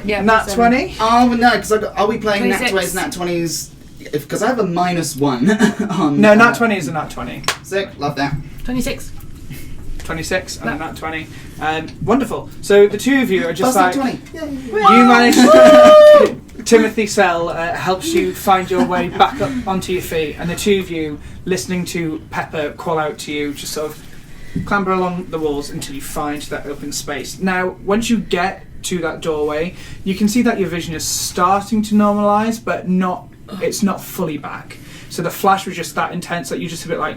yeah, Nat +7. 20? Oh no, because are we playing nat 26. 20s, nat 20s? Because I have a -1 on. No, Nat 20 is a Nat 20. Sick, love that. 26. 26 and a Nat 20. Wonderful. So the two of you are just Plus like... nat 20. You managed. Timothy Sell helps you find your way back up onto your feet, and the two of you, listening to Pepper call out to you, just sort of clamber along the walls until you find that open space. Now, once you get to that doorway, you can see that your vision is starting to normalise, but it's not fully back. So the flash was just that intense that you're just a bit like...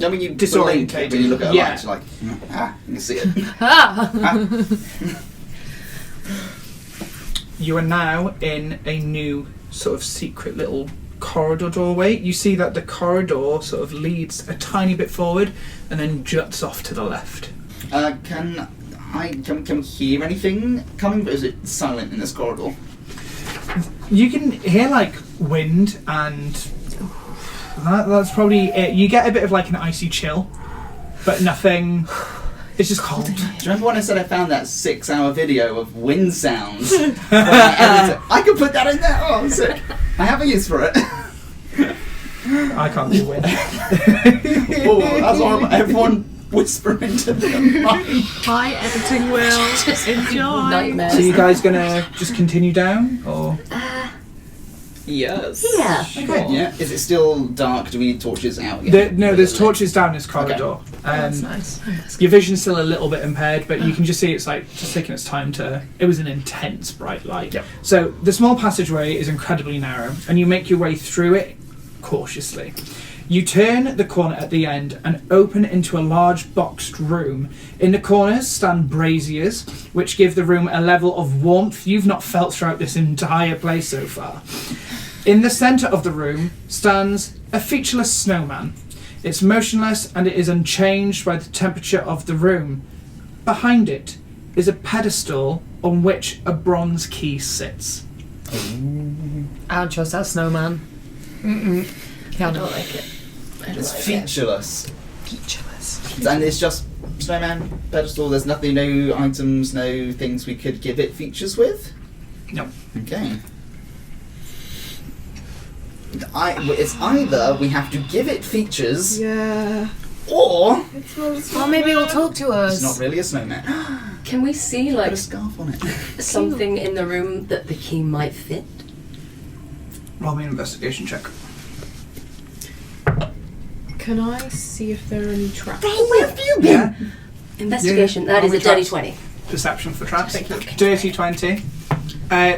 I mean, you disorientated. when you look at a Yeah. light, you're like, you can see it. You are now in a new sort of secret little corridor doorway. You see that the corridor sort of leads a tiny bit forward and then juts off to the left. Can we hear anything coming? But is it silent in this corridor? You can hear like wind, and that's probably it. You get a bit of like an icy chill, but nothing. It's just cold. Do you remember when I said I found that 6-hour video of wind sounds? I could put that in there. Oh, sick. I have a use for it. I can't do wind. Oh, that's horrible. Everyone whisper into the mic. Hi, editing Will. Enjoy. Nightmares. So you guys gonna just continue down, or? Yes. Yeah. Okay. Yeah. Is it still dark? Do we need torches out yet? No, there's torches down this corridor. That's nice. Your vision's still a little bit impaired, but you can just see it's like just taking its time to... It was an intense bright light. Yep. So the small passageway is incredibly narrow, and you make your way through it cautiously. You turn the corner at the end and open into a large boxed room. In the corners stand braziers, which give the room a level of warmth you've not felt throughout this entire place so far. In the centre of the room stands a featureless snowman. It's motionless and it is unchanged by the temperature of the room. Behind it is a pedestal on which a bronze key sits. I don't trust that snowman. I don't like it. It's featureless. Featureless. And it's just snowman, pedestal, there's nothing, no items, no things we could give it features with? No. Okay. It's either we have to give it features, Yeah. or Well, maybe it'll talk to us. it's not really a snowman. Can we see Put like a scarf on it. something in the room that the key might fit? Roll me an investigation check. Can I see if there are any traps? Where have you been? Yeah. Investigation. Yeah. That is Are a we dirty traps? 20. Perception for traps. Thank you. Dirty 20.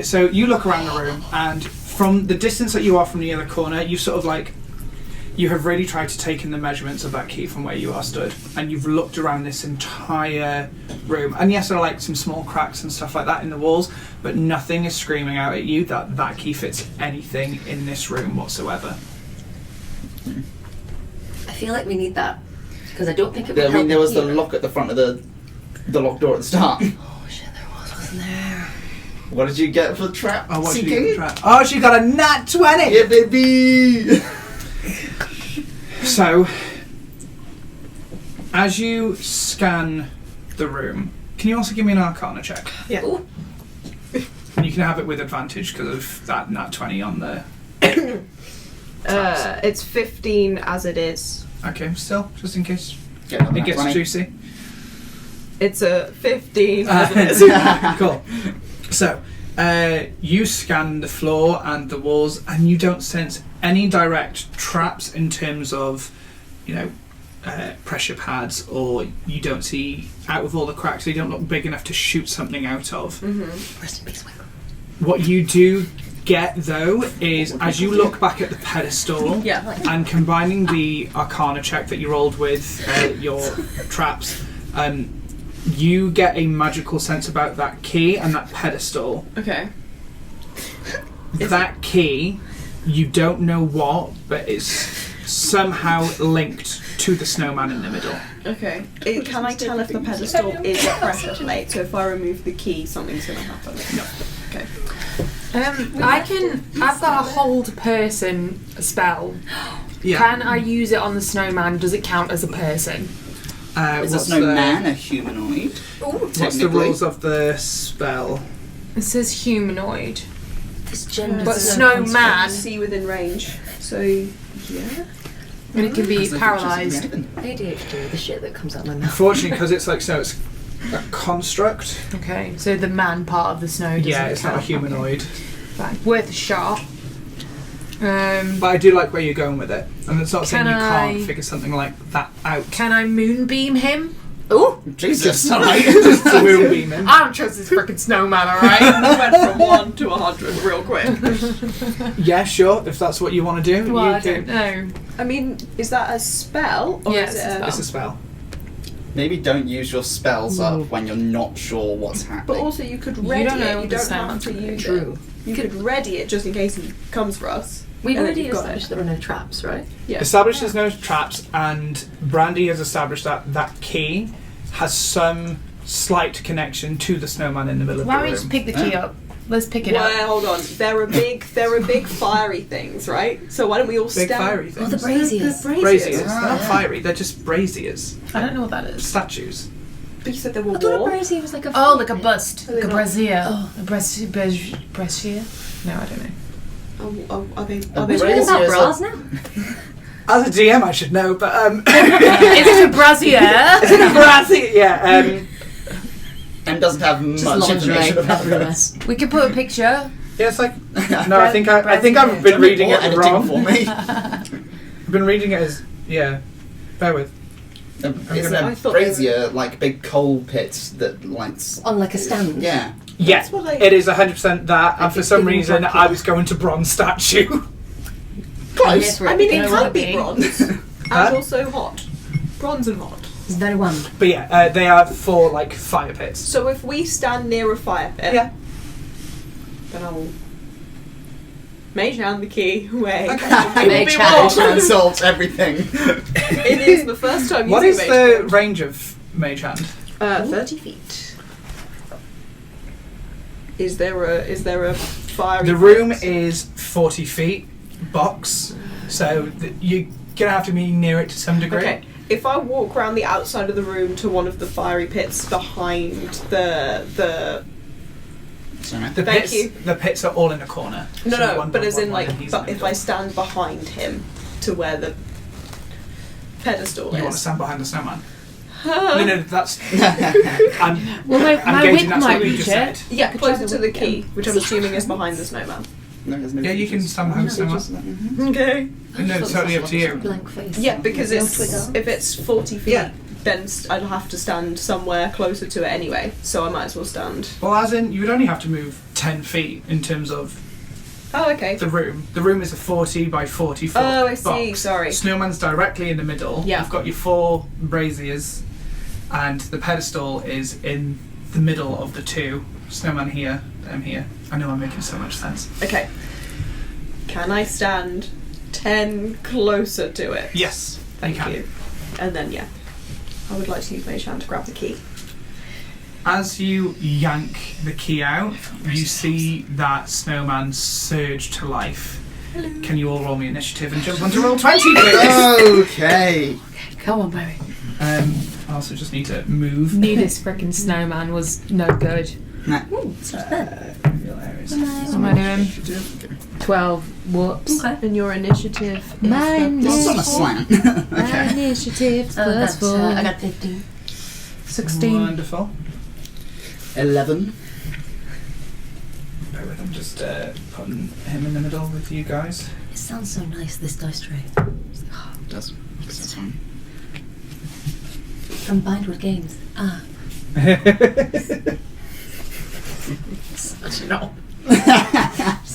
So you look around the room, and from the distance that you are from the other corner, you sort of like... You have really tried to take in the measurements of that key from where you are stood, and you've looked around this entire room. And yes, there are like some small cracks and stuff like that in the walls, but nothing is screaming out at you that that key fits anything in this room whatsoever. I feel like we need that because I don't think it would I help mean, there was the here. lock at the front of the locked door at the start. Oh shit, there wasn't there? What did you get for trap? Oh, what did you seeking? get for trap? Oh, she got a nat 20! Yeah, baby! So, as you scan the room, can you also give me an Arcana check? Yeah. Ooh. And you can have it with advantage because of that nat 20 on the... It's 15 as it is. Okay, still, just in case Get another it nat gets 20. juicy. It's a 15 as it is. Cool. So, you scan the floor and the walls, and you don't sense any direct traps in terms of, pressure pads, or you don't see out of all the cracks. They don't look big enough to shoot something out of. Rest in peace, Will. What you do get, though, is as you look back at the pedestal Yeah. and combining the Arcana check that you rolled with your traps, you get a magical sense about that key and that pedestal. Okay. That key, you don't know what, but it's somehow linked to the snowman in the middle. Okay. Can I tell if the pedestal is a pressure plate? So if I remove the key, something's going to happen? No. Okay. I've got a hold person spell. Yeah. Can I use it on the snowman? Does it count as a person? Is a snowman a humanoid? What's the Technically. rules of the spell? It says humanoid. This gender. But snowman, See within range. So, yeah. and it can be There's no paralysed. features in the ADHD, the shit that comes out of my mouth. Unfortunately, because it's like snow, it's a construct. Okay, so the man part of the snow doesn't Yeah, it's not a count. humanoid. Okay. Fine. Worth a shot. But I do like where you're going with it, and it's not saying you can't I- figure something like that out. Can I moonbeam him? Oh, Jesus! Alright, just moonbeam him. I don't trust this freaking snowman, alright? We went from 1 to 100 real quick. Yeah, sure. If that's what you want to do, Well, you I can. don't know. I mean, is that a spell? Or Yeah, is it's it a spell. It's a spell. Maybe don't use your spells up when you're not sure what's happening. But also, you could You ready don't it. know You the don't sound have to of it. use True. it. You could ready it just in case he comes for us. We've And then already you've got established it. there are no traps, right? Yeah. Established there's no traps, and Brandi has established that that key has some slight connection to the snowman in the middle of Why the don't we room. just pick the key up? Let's pick it Well, up. hold on. There are big fiery things, right? So why don't we all Big stand? fiery Oh, things. the braziers. The Braziers. braziers. They're not fiery, they're just braziers. I don't know what that is. Statues. But you said they were I thought a warm. brazier was like a Oh, like a fire pit. bust. Are Like they a not? brazier. Oh. A brazier? No, I don't know. Are they? A Are they brazier. Talking warm? about Braziers bras now? As a DM, I should know, but Is it a brazier? brazier, yeah. And doesn't have much information about this. We could put a picture. Yeah, it's like no. I think I've been reading it editing wrong. for me. I've been reading it as bear with. Isn't gonna- a I thought brazier like big coal pits that lights? On like a stand. Yeah. Yeah, That's what I- it is 100% that, and Like for it's some giving reason Dracula. I was going to bronze statue. Close. I mean, it Know can what be I mean? bronze and Huh? also hot. Bronze and hot. It's very one. But yeah, they are for like fire pits. So if we stand near a fire pit, Yeah. then I'll mage hand the key away. Mage It hand. will be warm. Solves everything. It is the first time What using is mage the range of mage hand? hand. 30 feet. Is there a fiery The room pit? is 40 feet box, so you're gonna have to be near it to some degree. Okay. If I walk around the outside of the room to one of the fiery pits behind the Sorry. The Thank pits, you. the pits are all in a corner. no So no, one but by as one, in one, like, and he's but in if the I middle. stand behind him to where the pedestal You want to is. stand behind the snowman? No, that's. I'm Well, my gauging whip that's might what you reach just it. said. Yeah, could closer try to the the whip, key, yeah. which I'm assuming is behind the snowman. No, there's no Yeah, you can features. stand behind the snowman. Okay. No, it's totally up to you. Blank face. Yeah, because No it's Twitter. if it's 40 feet, Yeah. then I'd have to stand somewhere closer to it anyway. So I might as well stand. Well, as in, you would only have to move 10 feet in terms of Oh, okay. the room. The room is a 40 by 40 foot Oh, I see. box. Sorry. Snowman's directly in the middle. Yeah. You've got your 4 braziers, and the pedestal is in the middle of the 2. Snowman here, them here. I know I'm making so much sense. Okay. Can I stand 10 closer to it? Yes, Thank you can. you. And then yeah, I would like to use Mage Hand to grab the key. As you yank the key out, you see that snowman surge to life. Can you all roll me initiative and jump onto roll 20, please? Okay. Come on, baby. I also just need to move. Needest frickin' snowman was no good. Ooh, it's not bad. What am I doing? 12. Whoops. Okay. And your initiative. Mine It's on a is slant. my Okay. initiative That's, plus 4. I got 15. 16. Wonderful. 11. Bear with, I'm just putting him in the middle with you guys. It sounds so nice, this dice tray. It does. That's fine. Combined with games. Ah. Such no.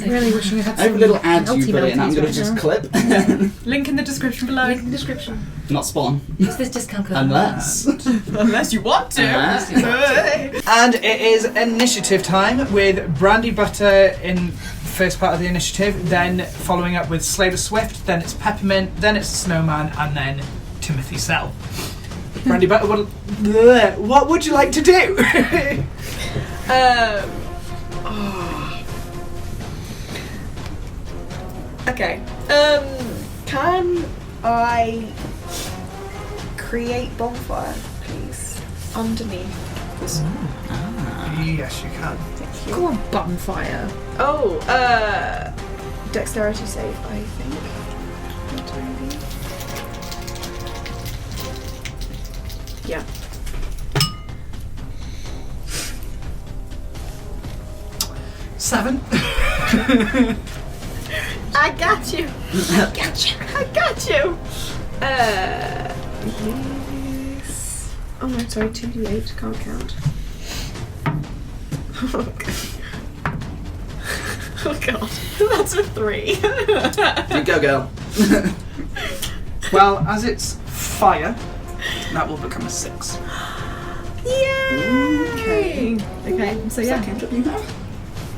Really wishing I had I have a little ad melty you put in. I'm melties going to right just now. clip. Link in the description below. Link in the description. Not spawn. Use this discount code. Unless. Unless you want to. Unless you want And it is initiative time with Brandi Butter in first part of the initiative, then following up with SLEIGHLER Swift, then it's Peppermint, then it's Snowman, and then Timothy Sell. Brandi Butter, what would you like to do? Okay. Can I create bonfire, please, underneath this? Yes, you can. Go on, bonfire. Oh, dexterity save, I think. Yeah. I got you. I got you. Yes. Oh no, sorry, 2d8, can't count. Oh god, that's a 3. You go, girl. Well, as it's fire, that will become a 6. Yay! Okay, so yeah. Cantrip you have.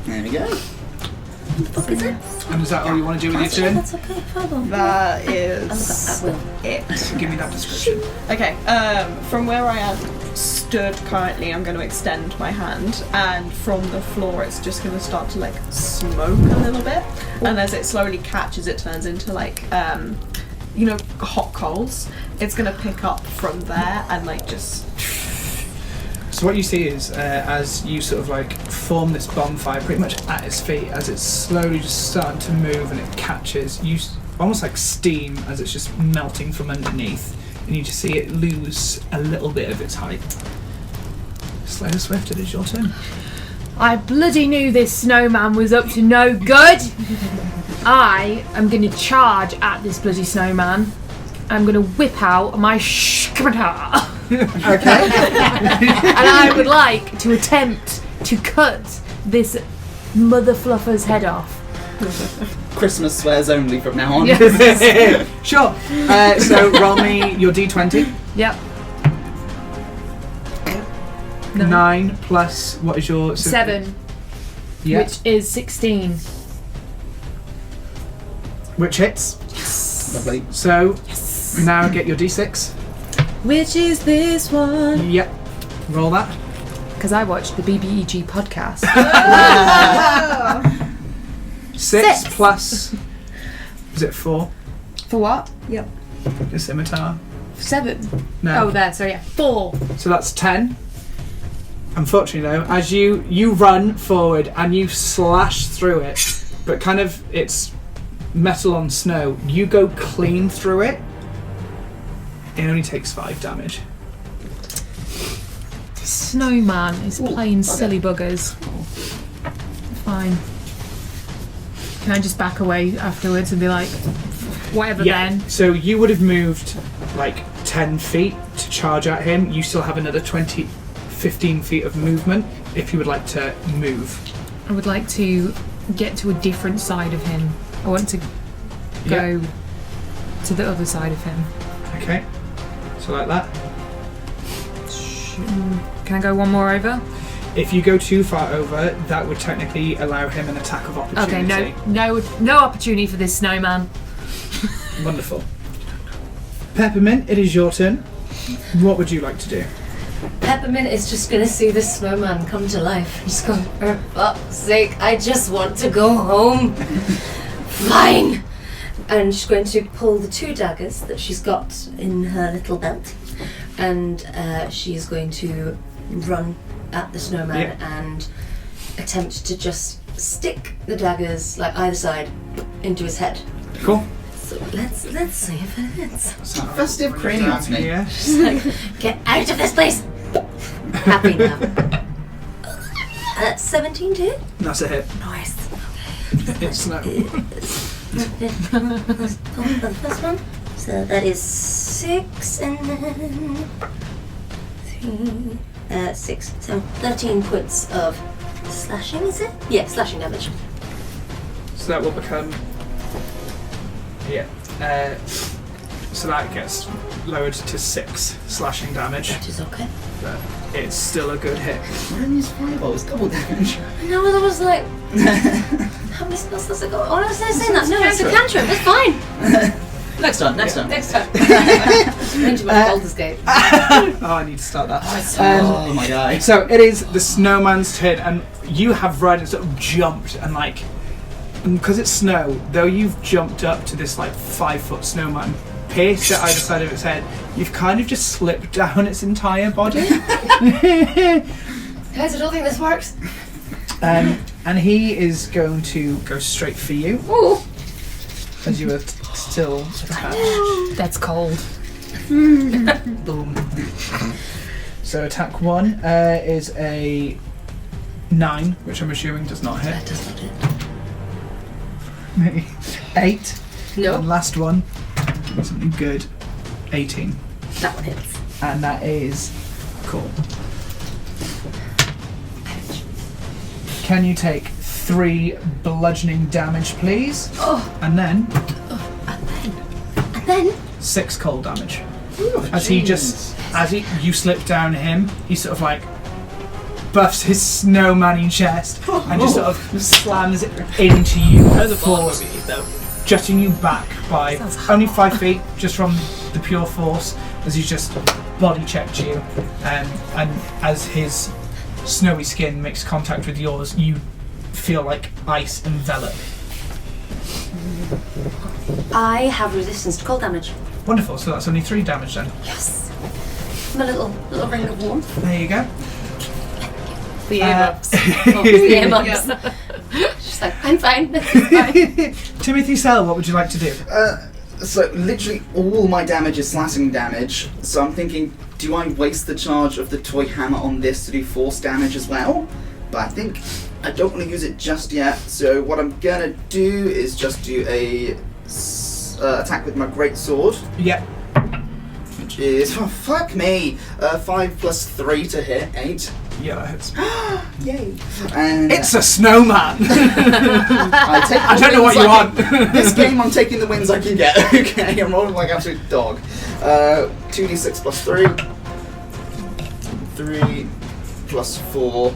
There we go. And is that all you want to do with your turn? That's okay, fine. That is I will. it. Give me that description. Okay, from where I am stood currently, I'm going to extend my hand, and from the floor it's just going to start to like smoke a little bit, and as it slowly catches, it turns into like, hot coals. It's going to pick up from there and like just... So what you see is, as you sort of like form this bonfire pretty much at its feet, as it's slowly just starting to move and it catches, you almost like steam as it's just melting from underneath, and you just see it lose a little bit of its height. SLEIGHLER Swift, it is your turn. I bloody knew this snowman was up to no good. I am going to charge at this bloody snowman. I'm going to whip out my scimitar. Okay. And I would like to attempt to cut this mother fluffer's head off. Christmas swears only from now on. Yes. Sure. So roll me your d20. Yep. 9 plus, what is your... 7, Yeah. which is 16. Which hits. Lovely. So now get your d6. Which is this one? Yep. Roll that. Because I watched the BBEG podcast. 6 plus... Is it 4? For what? Yep. Your scimitar. 7. No. Oh, there. So yeah, 4. So that's 10. Unfortunately though, as you run forward and you slash through it, but kind of it's metal on snow, you go clean through it. It only takes 5 damage. Snowman is playing silly buggers. Fine. Can I just back away afterwards and be like, whatever then? So you would have moved like 10 feet to charge at him. You still have another 15 feet of movement if you would like to move. I would like to get to a different side of him. I want to go to the other side of him. Okay. So like that. Can I go one more over? If you go too far over, that would technically allow him an attack of opportunity. Okay, no opportunity for this snowman. Wonderful. Peppermint, it is your turn. What would you like to do? Peppermint is just gonna see the snowman come to life. Just go, for fuck's sake, I just want to go home. Fine. And she's going to pull the 2 daggers that she's got in her little belt, and she's going to run at the snowman and attempt to just stick the daggers, like either side, into his head. Cool. So let's see if it hits. Festive cranials me. Yeah. She's like, get out of this place! Happy now. 17 to hit? That's a hit. Nice. It's snow. The first one. So that is 6 and then 3, 6. So 13 points of slashing, is it? Yeah, slashing damage. So that will become... Yeah. So that gets lowered to 6 slashing damage. That is okay. But it's still a good hit. Why didn't you fireball? It's double damage. No, that was like... How many spells does it go? Oh, I was going to say that. No, it's a cantrip. It's fine. Next time. Next time. Range of my Baldur's Gate. Oh, I need to start that. Oh my god. So it is the snowman's turn, and you have run and sort of jumped, and like, because it's snow, though you've jumped up to this like 5-foot snowman, pierced at either side of its head, you've kind of just slipped down its entire body. Guys, I don't think this works. And he is going to go straight for you. Ooh. As you are still attached. That's cold. Boom. So attack 1 is a 9, which I'm assuming does not hit. That does not hit. 8. No. And last one, something good, 18. That one hits. And that is cool. Can you take 3 bludgeoning damage, please? Oh. And then And then 6 cold damage. Ooh, As you slip down him, he sort of like buffs his snowman chest and just sort of slams it into you, force, jutting you back by only 5 feet, just from the pure force, as he's just body checked you, and as his snowy skin makes contact with yours, you feel like ice envelop. I have resistance to cold damage. Wonderful, so that's only 3 damage then. Yes. My little ring of warmth. There you go. The earmuffs. Oh, the earmuffs. She's like, I'm fine. This is fine. Timothy Sell, what would you like to do? So literally all my damage is slashing damage, so I'm thinking, do I waste the charge of the toy hammer on this to do force damage as well? But I think I don't want to use it just yet, so what I'm gonna do is just do a attack with my great sword, Yep. which is, oh, fuck me, 5 plus 3 to hit, 8. Yeah, that hits. Yay! And It's a snowman! I don't know what you want. This game, I'm taking the wins I can get. Okay, I'm rolling like an absolute dog. 2d6 plus 3. 3 plus 4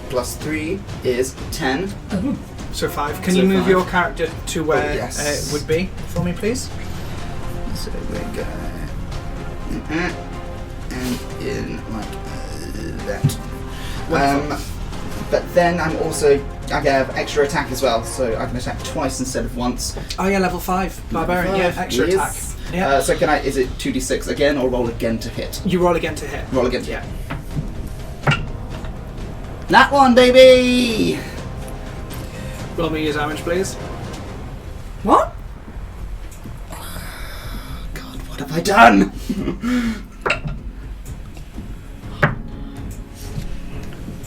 plus 3 is 10. So 5. Can So you move 5. your character to where yes. it would be for me, please? So we go and in like that. But then I have extra attack as well, so I can attack twice instead of once. Oh yeah, level 5. Barbarian, yeah, extra attack. Yes. Yeah. So is it 2d6 again or roll again to hit? You roll again to hit. Roll again to Yeah. hit. That one, baby! Roll me your damage, please. What? God, what have I done?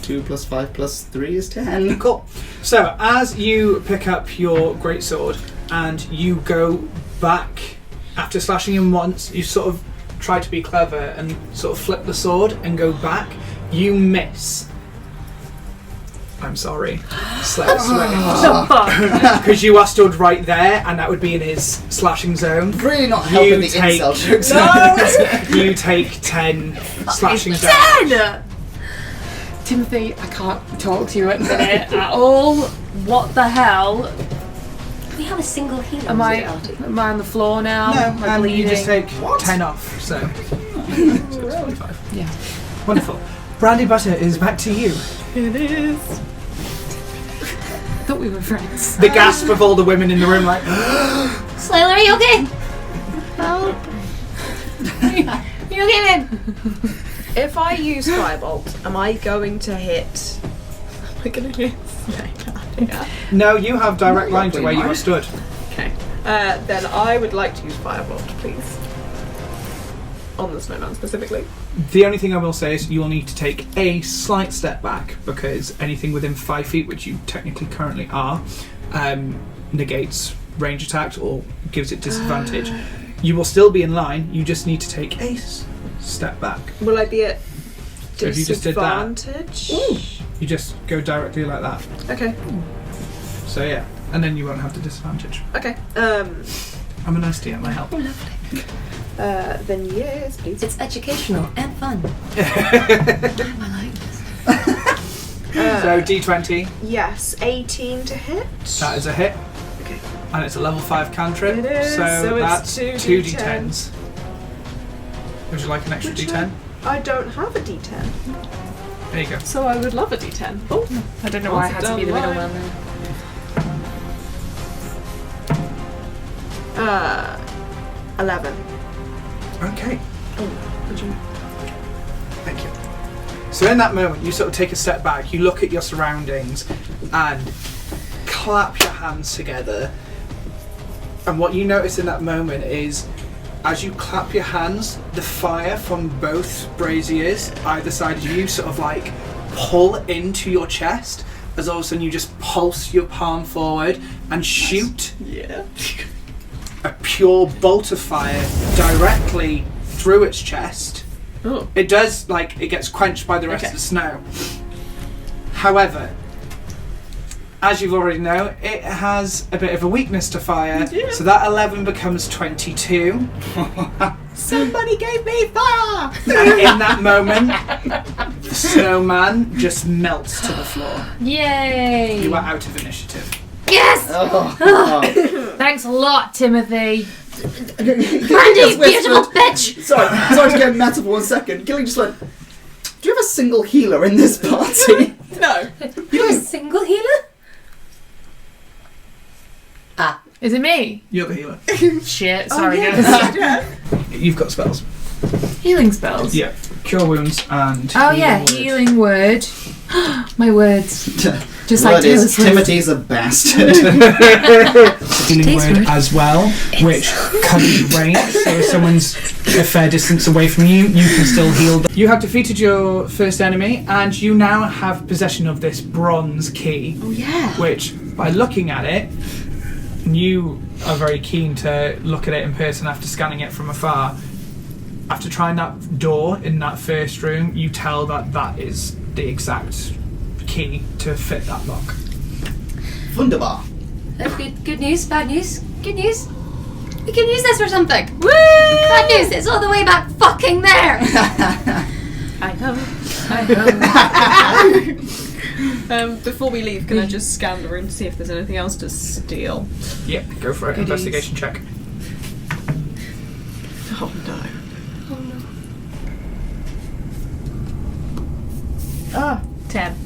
2 plus 5 plus 3 is 10. Cool. So, as you pick up your greatsword and you go back after slashing him once, you sort of try to be clever and sort of flip the sword and go back. You miss. I'm sorry. Swift. Because you are stood right there and that would be in his slashing zone. Really not helping the incel jokes. You take 10 slashing damage. 10! Timothy, I can't talk to you at the minute at all. What the hell? We have a single healer Am in I the party. on the floor now? Am I No, you just bleeding? take 10 off, so it's 45. Yeah. Wonderful. Brandy Butter is back to you. It is. Thought we were friends. The gasp of all the women in the room, like, SLEIGHLER, are you okay? Help. You okay, man? If I use Firebolt, am I going to hit? Am I going to hit? Yeah. no, you have direct line to where you are stood. Okay. Then I would like to use Firebolt, please. On the snowman specifically. The only thing I will say is you will need to take a slight step back because anything within 5 feet, which you technically currently are, negates range attack or gives it disadvantage. You will still be in line, you just need to take a step back. Will I be at So if you just did that- disadvantage? You just go directly like that. Okay. So yeah, and then you won't have the disadvantage. Okay. I'm a nice DM, I help. Then yes, please. It's educational and fun. I like this. So D20, Yes, 18 to hit. that is a hit. Okay. And it's a level 5 cantrip, It is, so so it's that's 2 2d10s. Would you like an extra Would you? d10? I don't have a D10, There you go. so I would love a D10. Oh, I don't know why I had to be the middleman then. 11. Okay, Would you? thank you. So in that moment, you sort of take a step back, you look at your surroundings and clap your hands together. And what you notice in that moment is, as you clap your hands, the fire from both braziers, either side of you, sort of like pull into your chest as all of a sudden you just pulse your palm forward and shoot a pure bolt of fire directly through its chest. Oh. It does, it gets quenched by the rest of the snow. However, as you already know, it has a bit of a weakness to fire, so that 11 becomes 22. Somebody gave me fire! And in that moment, the snowman just melts to the floor. Yay! You are out of initiative. Yes! Thanks a lot, Timothy. Brandy, beautiful bitch! Sorry to get meta for 1 second. Gilli just went, do you have a single healer in this party? No. You're a single healer? Is it me? You're the healer. Shit, sorry guys. You've got spells. Healing spells? Yeah. Cure wounds and... Oh yeah, healing word. My words. Just Word like Taylor is, Swift. Timothy's a bastard. healing word as well, which covers range, so if someone's a fair distance away from you, you can still heal them. You have defeated your first enemy, and you now have possession of this bronze key. Oh yeah. Which, by looking at it, you are very keen to look at it in person after scanning it from afar. After trying that door in that first room, you tell that that is the exact key to fit that lock. Wunderbar. Good news, bad news, good news. We can use this for something. Woo! Bad news, it's all the way back fucking there. I know. Before we leave, can I just scan the room to see if there's anything else to steal? Yep, go for it. Goodies. Investigation check. Oh no. 10.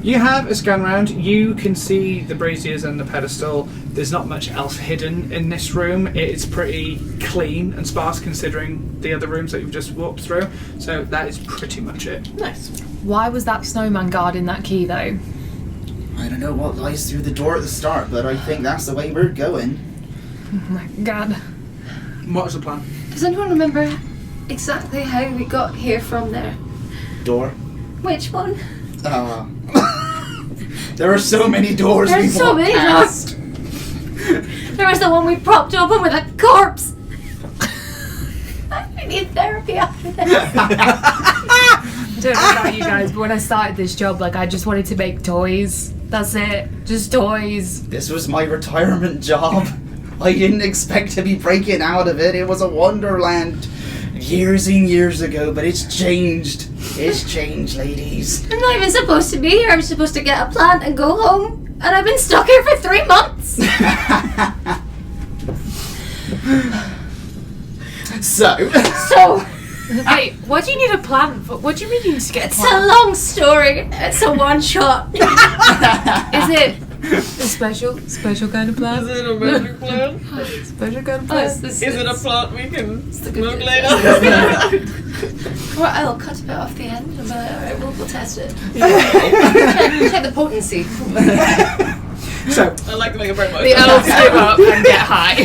You have a scan round. You can see the braziers and the pedestal. There's not much else hidden in this room. It's pretty clean and sparse considering the other rooms that you've just walked through. So that is pretty much it. Nice. Why was that snowman guarding that key though? I don't know what lies through the door at the start, but I think that's the way we're going. Oh my god. What was the plan? Does anyone remember exactly how we got here from there? Door. Which one? There are so many doors There's we've so walked many past. There was the one we propped open with a corpse. I need therapy after this. I don't know about you guys, but when I started this job, I just wanted to make toys. That's it. Just toys. This was my retirement job. I didn't expect to be breaking out of it. It was a wonderland years and years ago, but it's changed. It's changed, ladies. I'm not even supposed to be here. I'm supposed to get a plant and go home. And I've been stuck here for 3 months. So, Wait, what do you need a plan for? What do you mean you need to get a it's plan? a long story. It's a one shot. Is it a special kind of plan? Is it a magic plan? Special kind of Oh, plan? Is it a plant we can the smoke good later? Well, I'll cut a bit off the end, but alright, we'll test it. check the potency. So, I like to make a bread The elves go up and get high.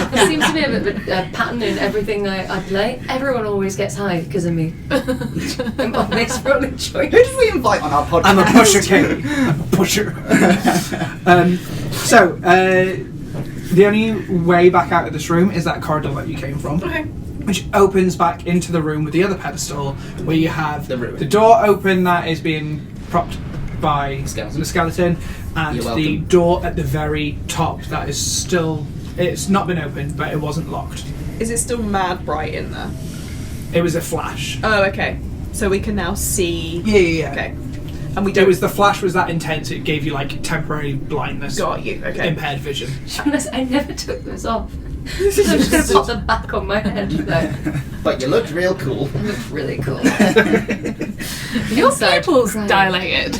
There seems to be a bit of a pattern in everything I play. Everyone always gets high because of me. I'm always for only choice. Who did we invite on our podcast? I'm a pusher, Kelli. I'm a pusher. The only way back out of this room is that corridor that you came from. Okay. Which opens back into the room with the other pedestal, where you have The ruin. the door open that is being propped by Skeleton. the skeleton, and You're the welcome. door at the very top that is still... It's not been opened, but it wasn't locked. Is it still mad bright in there? It was a flash. Oh, okay. So we can now see. Yeah. Okay. And we don't. It was the flash was that intense, it gave you temporary blindness. Got you. Okay. Impaired vision. Honest, I never took this off. So I'm just going to pop them back on my head now. But you looked real cool. It looks really cool. Your Inside. pupils Right. dilated.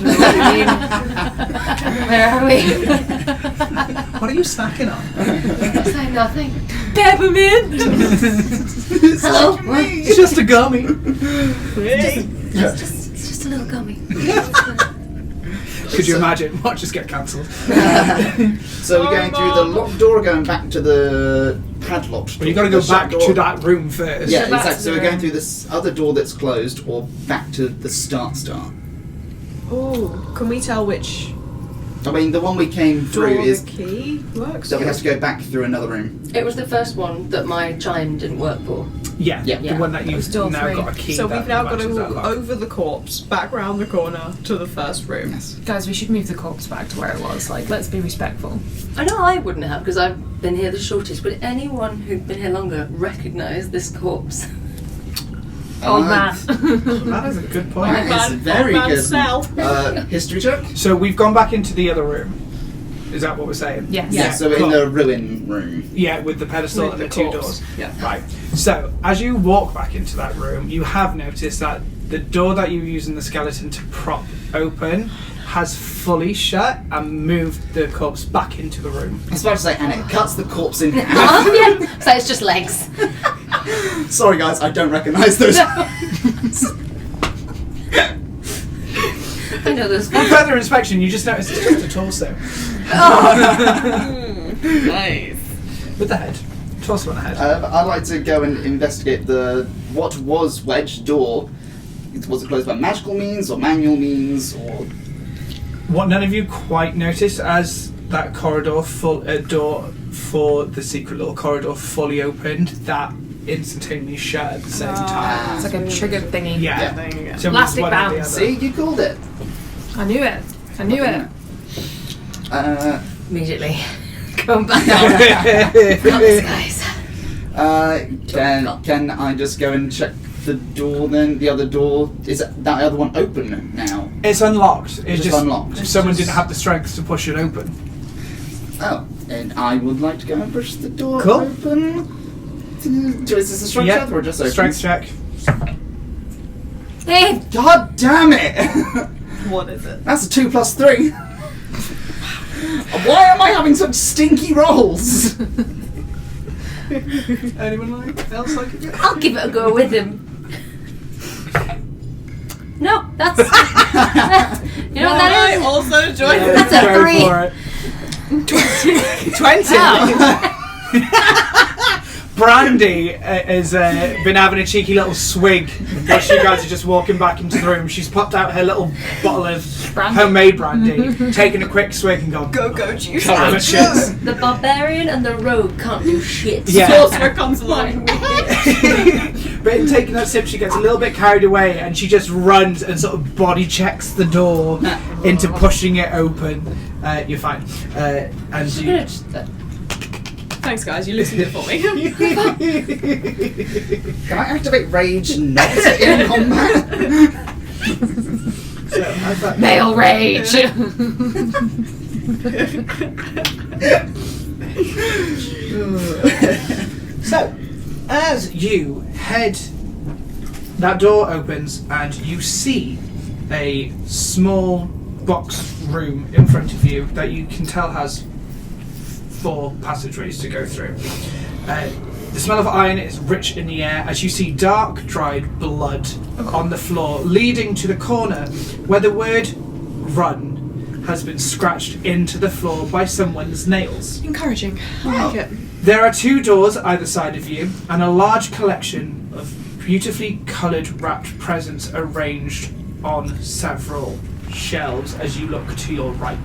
Where are we? What are you snacking on? Say nothing. Peppermint. Hello? It's just a gummy. It's just a little gummy. Could you imagine? What just get cancelled? So we're going through the locked door, going back to the padlocked door. Well, you got to go the shut back door. to that room first. Yeah, back exactly. to So the we're going room. through this other door that's closed, or back to the start. Oh, can we tell which I mean, the one we came door through is... the key works? So we have to go back through another room. It was the first one that my chime didn't work for. Yeah, Yeah. the one that you've door now 3. got a key. So that we've now got to matches that walk lock. over the corpse, back round the corner to the first room. Yes. Guys, we should move the corpse back to where it was. Like, let's be respectful. I know I wouldn't have because I've been here the shortest. Would anyone who'd been here longer recognise this corpse? Old man. That is a good point. That is very Old man good. smell. History check? So we've gone back into the other room. Is that what we're saying? Yes. Yeah, so cool. in the ruin room. Yeah, with the pedestal With and the the two corpse. doors. Yeah. Right. So as you walk back into that room, you have noticed that the door that you were using the skeleton to prop open has fully shut and moved the corpse back into the room. I was about to say, and it cuts the corpse in half. Oh, yeah. So it's just legs. Sorry guys, I don't recognise those. I know those. On further inspection, you just notice it's just a torso. Nice. With the head. Torso on the head. I'd like to go and investigate what was wedged door. Was it closed by magical means or manual means or... What none of you quite notice as that corridor door for the secret little corridor fully opened, that instantaneously shut at the same time. It's like a triggered thingy. Yeah. Yeah. So it was Elastic one or the band. other. See, you called it. I knew it. I knew it. Immediately. Going back down. Guys. Can I just go and check the door then? The other door, is that other one open now? It's unlocked. It's Just unlocked. Someone didn't have the strength to push it open. Oh, and I would like to go and push the door Cool. open. Is this a strength Yeah. check or just open? Strength check. Hey, God damn it! What is it? That's a 2 plus 3. Why am I having such stinky rolls? Anyone else like it? I'll give it a go with him. No, that's. You know what that I is? also joined Yeah, That's a go 3. for it. 20. Brandy has been having a cheeky little swig while you guys are just walking back into the room. She's popped out her little bottle of Brandy. homemade brandy, taken a quick swig and gone, Go juice. amateurs. The barbarian and the rogue can't do shit. Yeah. Sorcerer comes along. But in taking that sip, she gets a little bit carried away and she just runs and sort of body checks the door into pushing it open. You're fine. And Should you... have just- Thanks, guys. You listened it for me. Can I activate rage not in combat? So, how's that? Male rage. So, as you head, that door opens and you see a small box room in front of you that you can tell has 4 passageways to go through. The smell of iron is rich in the air as you see dark, dried blood on the floor, leading to the corner where the word "run" has been scratched into the floor by someone's nails. Encouraging. I like it. There are 2 doors either side of you, and a large collection of beautifully coloured wrapped presents arranged on several shelves as you look to your right.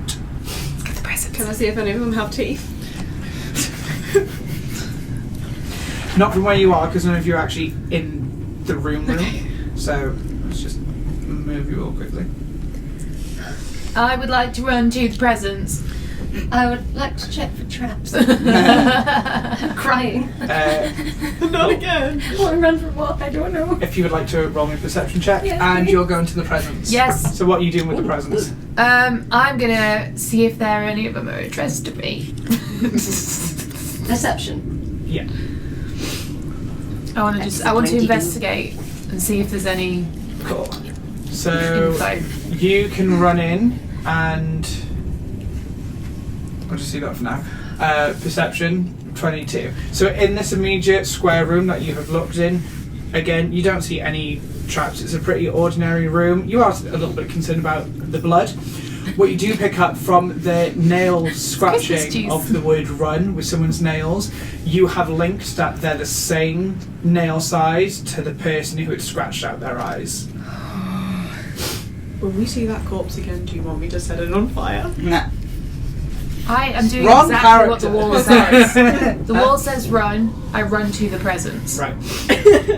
Can I see if any of them have teeth? Not from where you are, because none of you are actually in the room. So let's just move you all quickly. I would like to run to the presents. I would like to check for traps. Crying. Not again. I want to run from what? I don't know. If you would like to roll me a perception check, Yes, and please. you're going to the presents. Yes. So what are you doing with the presents? I'm gonna see if there are any of them are addressed to me. Perception. Yeah. I want to investigate and see if there's any Cool. So info. you can run in and I'll just see that for now. Perception 22. So in this immediate square room that you have looked in, again, you don't see any traps. It's a pretty ordinary room. You are a little bit concerned about the blood. What you do pick up from the nail Christmas scratching juice. of the word "run" with someone's nails, you have linked that they're the same nail size to the person who had scratched out their eyes. When we see that corpse again, do you want me to set it on fire? Nah. I am doing Wrong exactly what the character. wall says. The wall says run, I run to the presents. Right.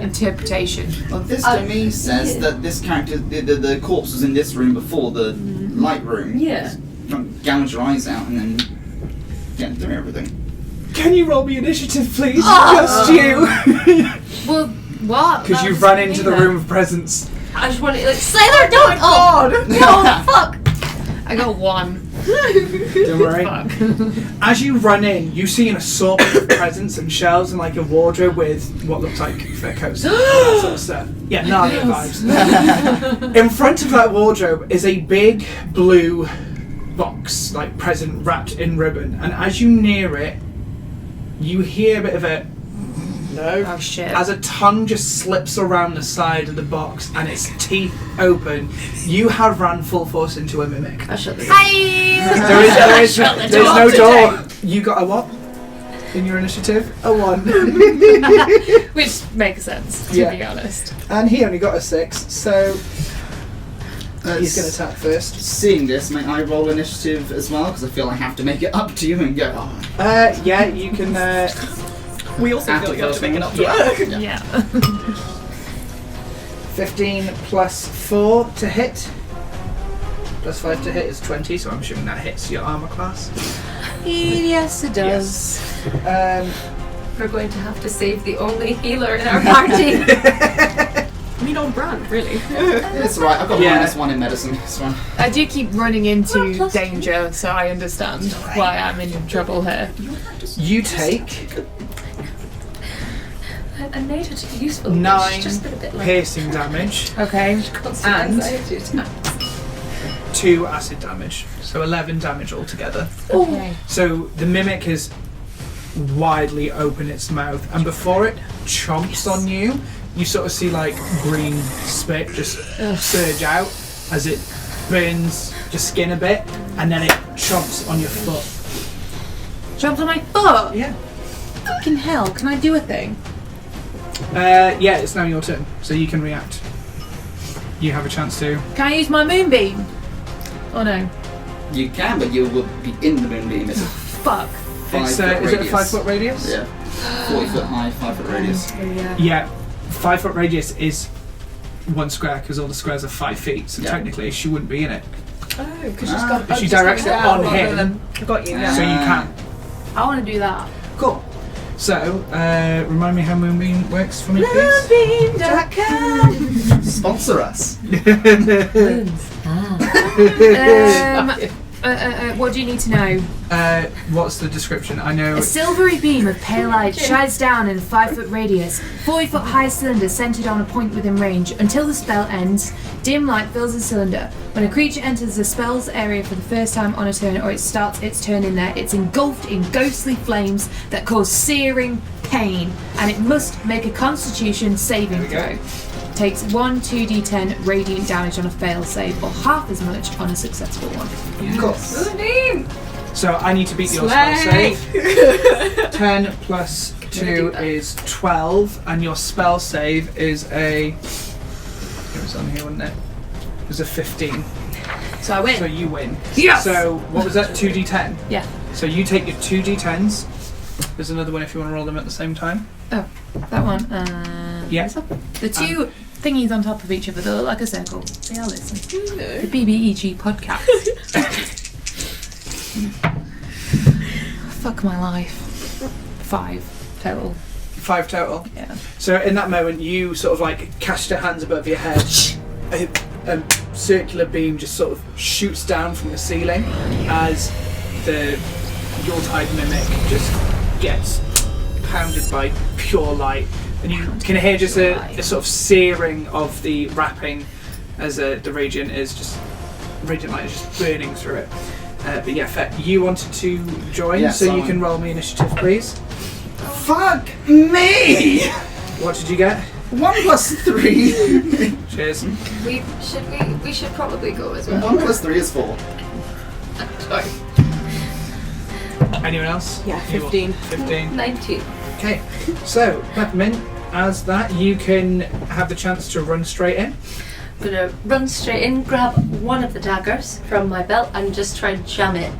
Interpretation. Well, this to me says that this character, the corpse was in this room before the light room. Yeah. Don't gouge your eyes out and then get through everything. Can you roll me initiative, please? Just you. Well, what? Because you That's run me into the then. room of presents. I just want to, like, Slayer, don't! Oh, no, fuck! I got 1. Don't worry. Fuck. As you run in, you see an assortment of presents and shelves and like a wardrobe with what looks like fur coats and that sort of stuff. Yeah, Narnia vibes. In front of that wardrobe is a big blue box, like present wrapped in ribbon. And as you near it, you hear a bit of a no. Oh shit. As a tongue just slips around the side of the box and its teeth open, you have ran full force into a mimic. I shut this. There's no door. You got a what? In your initiative? A 1. Which makes sense, to Yeah. be honest. And he only got a 6, so he's going to attack first. Seeing this, may I roll initiative as well? Because I feel I have to make it up to you and go. Yeah, you can. We also After feel you have to make it up to Yeah. her. Yeah. 15 plus 4 to hit. Plus 5 to hit is 20, so I'm assuming that hits your armor class. Yes, it does. Um, We're going to have to save the only healer in our party. I mean, on brand, really. It's right, I've got Yeah. -1 in medicine. It's fine. I do keep running into Plus danger, so I understand why I'm in trouble here. you take I made it useful. 9 It's just been a bit like piercing damage, Okay. constant and- anxiety attacks. 2 acid damage, so 11 damage altogether. Okay. So the mimic is widely open its mouth, and before it chomps on you, you sort of see like green spit just surge out as it burns your skin a bit, and then it chomps on your foot. Jumped on my foot! Yeah. Fucking hell, can I do a thing? Yeah, it's now your turn, so you can react. You have a chance to. Can I use my moonbeam? Oh no. You can, but you will be in the moonbeam. It's a Fuck. 5 It's, foot is it a radius. 5 foot radius? Yeah. 40 foot high, 5 foot radius. Yeah. Yeah, 5 foot radius is 1 square because all the squares are 5 feet, so Yeah. technically she wouldn't be in it. Oh, because she's got. If she directs it on him, I got you. Yeah. so you can. I want to do that. Cool. So, remind me how Moonbeam works for me, please. Moonbeam.com. Sponsor us. What do you need to know? What's the description? I know. A silvery beam of pale light shines down in a 5 foot radius, 40 foot high cylinder centered on a point within range. Until the spell ends, dim light fills the cylinder. When a creature enters the spell's area for the first time on a turn, or it starts its turn in there, it's engulfed in ghostly flames that cause searing pain, and it must make a Constitution saving throw. Takes 1 2d10 radiant damage on a fail save, or half as much on a successful one. Cool. Moonbeam! So I need to beat your spell Slay! save. 10 plus 2 is 12, and your spell save is a. It was on here, wasn't it? It was a 15. So I win. So you win. Yes! So what was that? 2d10. Yeah. So you take your 2d10s. There's another one if you want to roll them at the same time. That one. Yeah. The two thingies on top of each other that look like a circle. They are listening. The BBEG Podcast. Fuck my life. 5 total. 5 total. Yeah. So in that moment, you sort of like cast your hands above your head. A circular beam just sort of shoots down from the ceiling as the Yuletide mimic just gets pounded by pure light, and you can hear just a sort of searing of the wrapping as the radiant light is just burning through it. But yeah, Fet, you wanted to join, Yes, so you I can want. roll me initiative, please. Fuck me! What did you get? 1 plus 3. Cheers. We should probably go as well. 1 plus 3 is 4. Sorry. Anyone else? Yeah, You- 15. 15. 19. Okay, so Peppermint, as that, you can have the chance to run straight in. gonna run straight in, grab one of the daggers from my belt, and just try and jam it.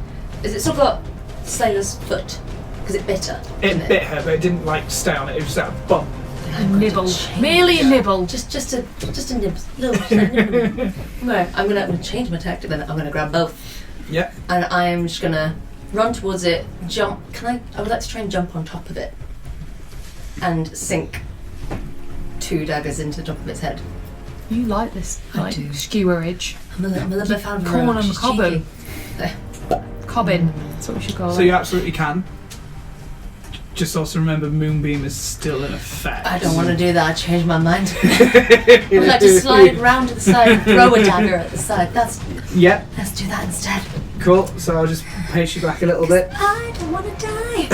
Is it still got Slaylor's foot? Because it bit her. didn't It bit her, but it didn't like stay on it. It was just a bump. A nibble. Merely a nibble. Just a nib. Little. No, I'm gonna change my tactic then. I'm gonna grab both. Yeah. And I'm just gonna run towards it, jump. I would like to try and jump on top of it. And sink 2 daggers into the top of its head. You like this, I like, do. skewerage. I'm a little bit fan of her. Corn and She's cobbin. cheeky. Cobbin. That's what we should call So it. you absolutely can. Just also remember Moonbeam is still in effect. I don't want to do that. I changed my mind. I'd like to slide round to the side and throw a dagger at the side. Yep, Let's do that instead. cool. So I'll just pace you back a little bit. I don't want to die.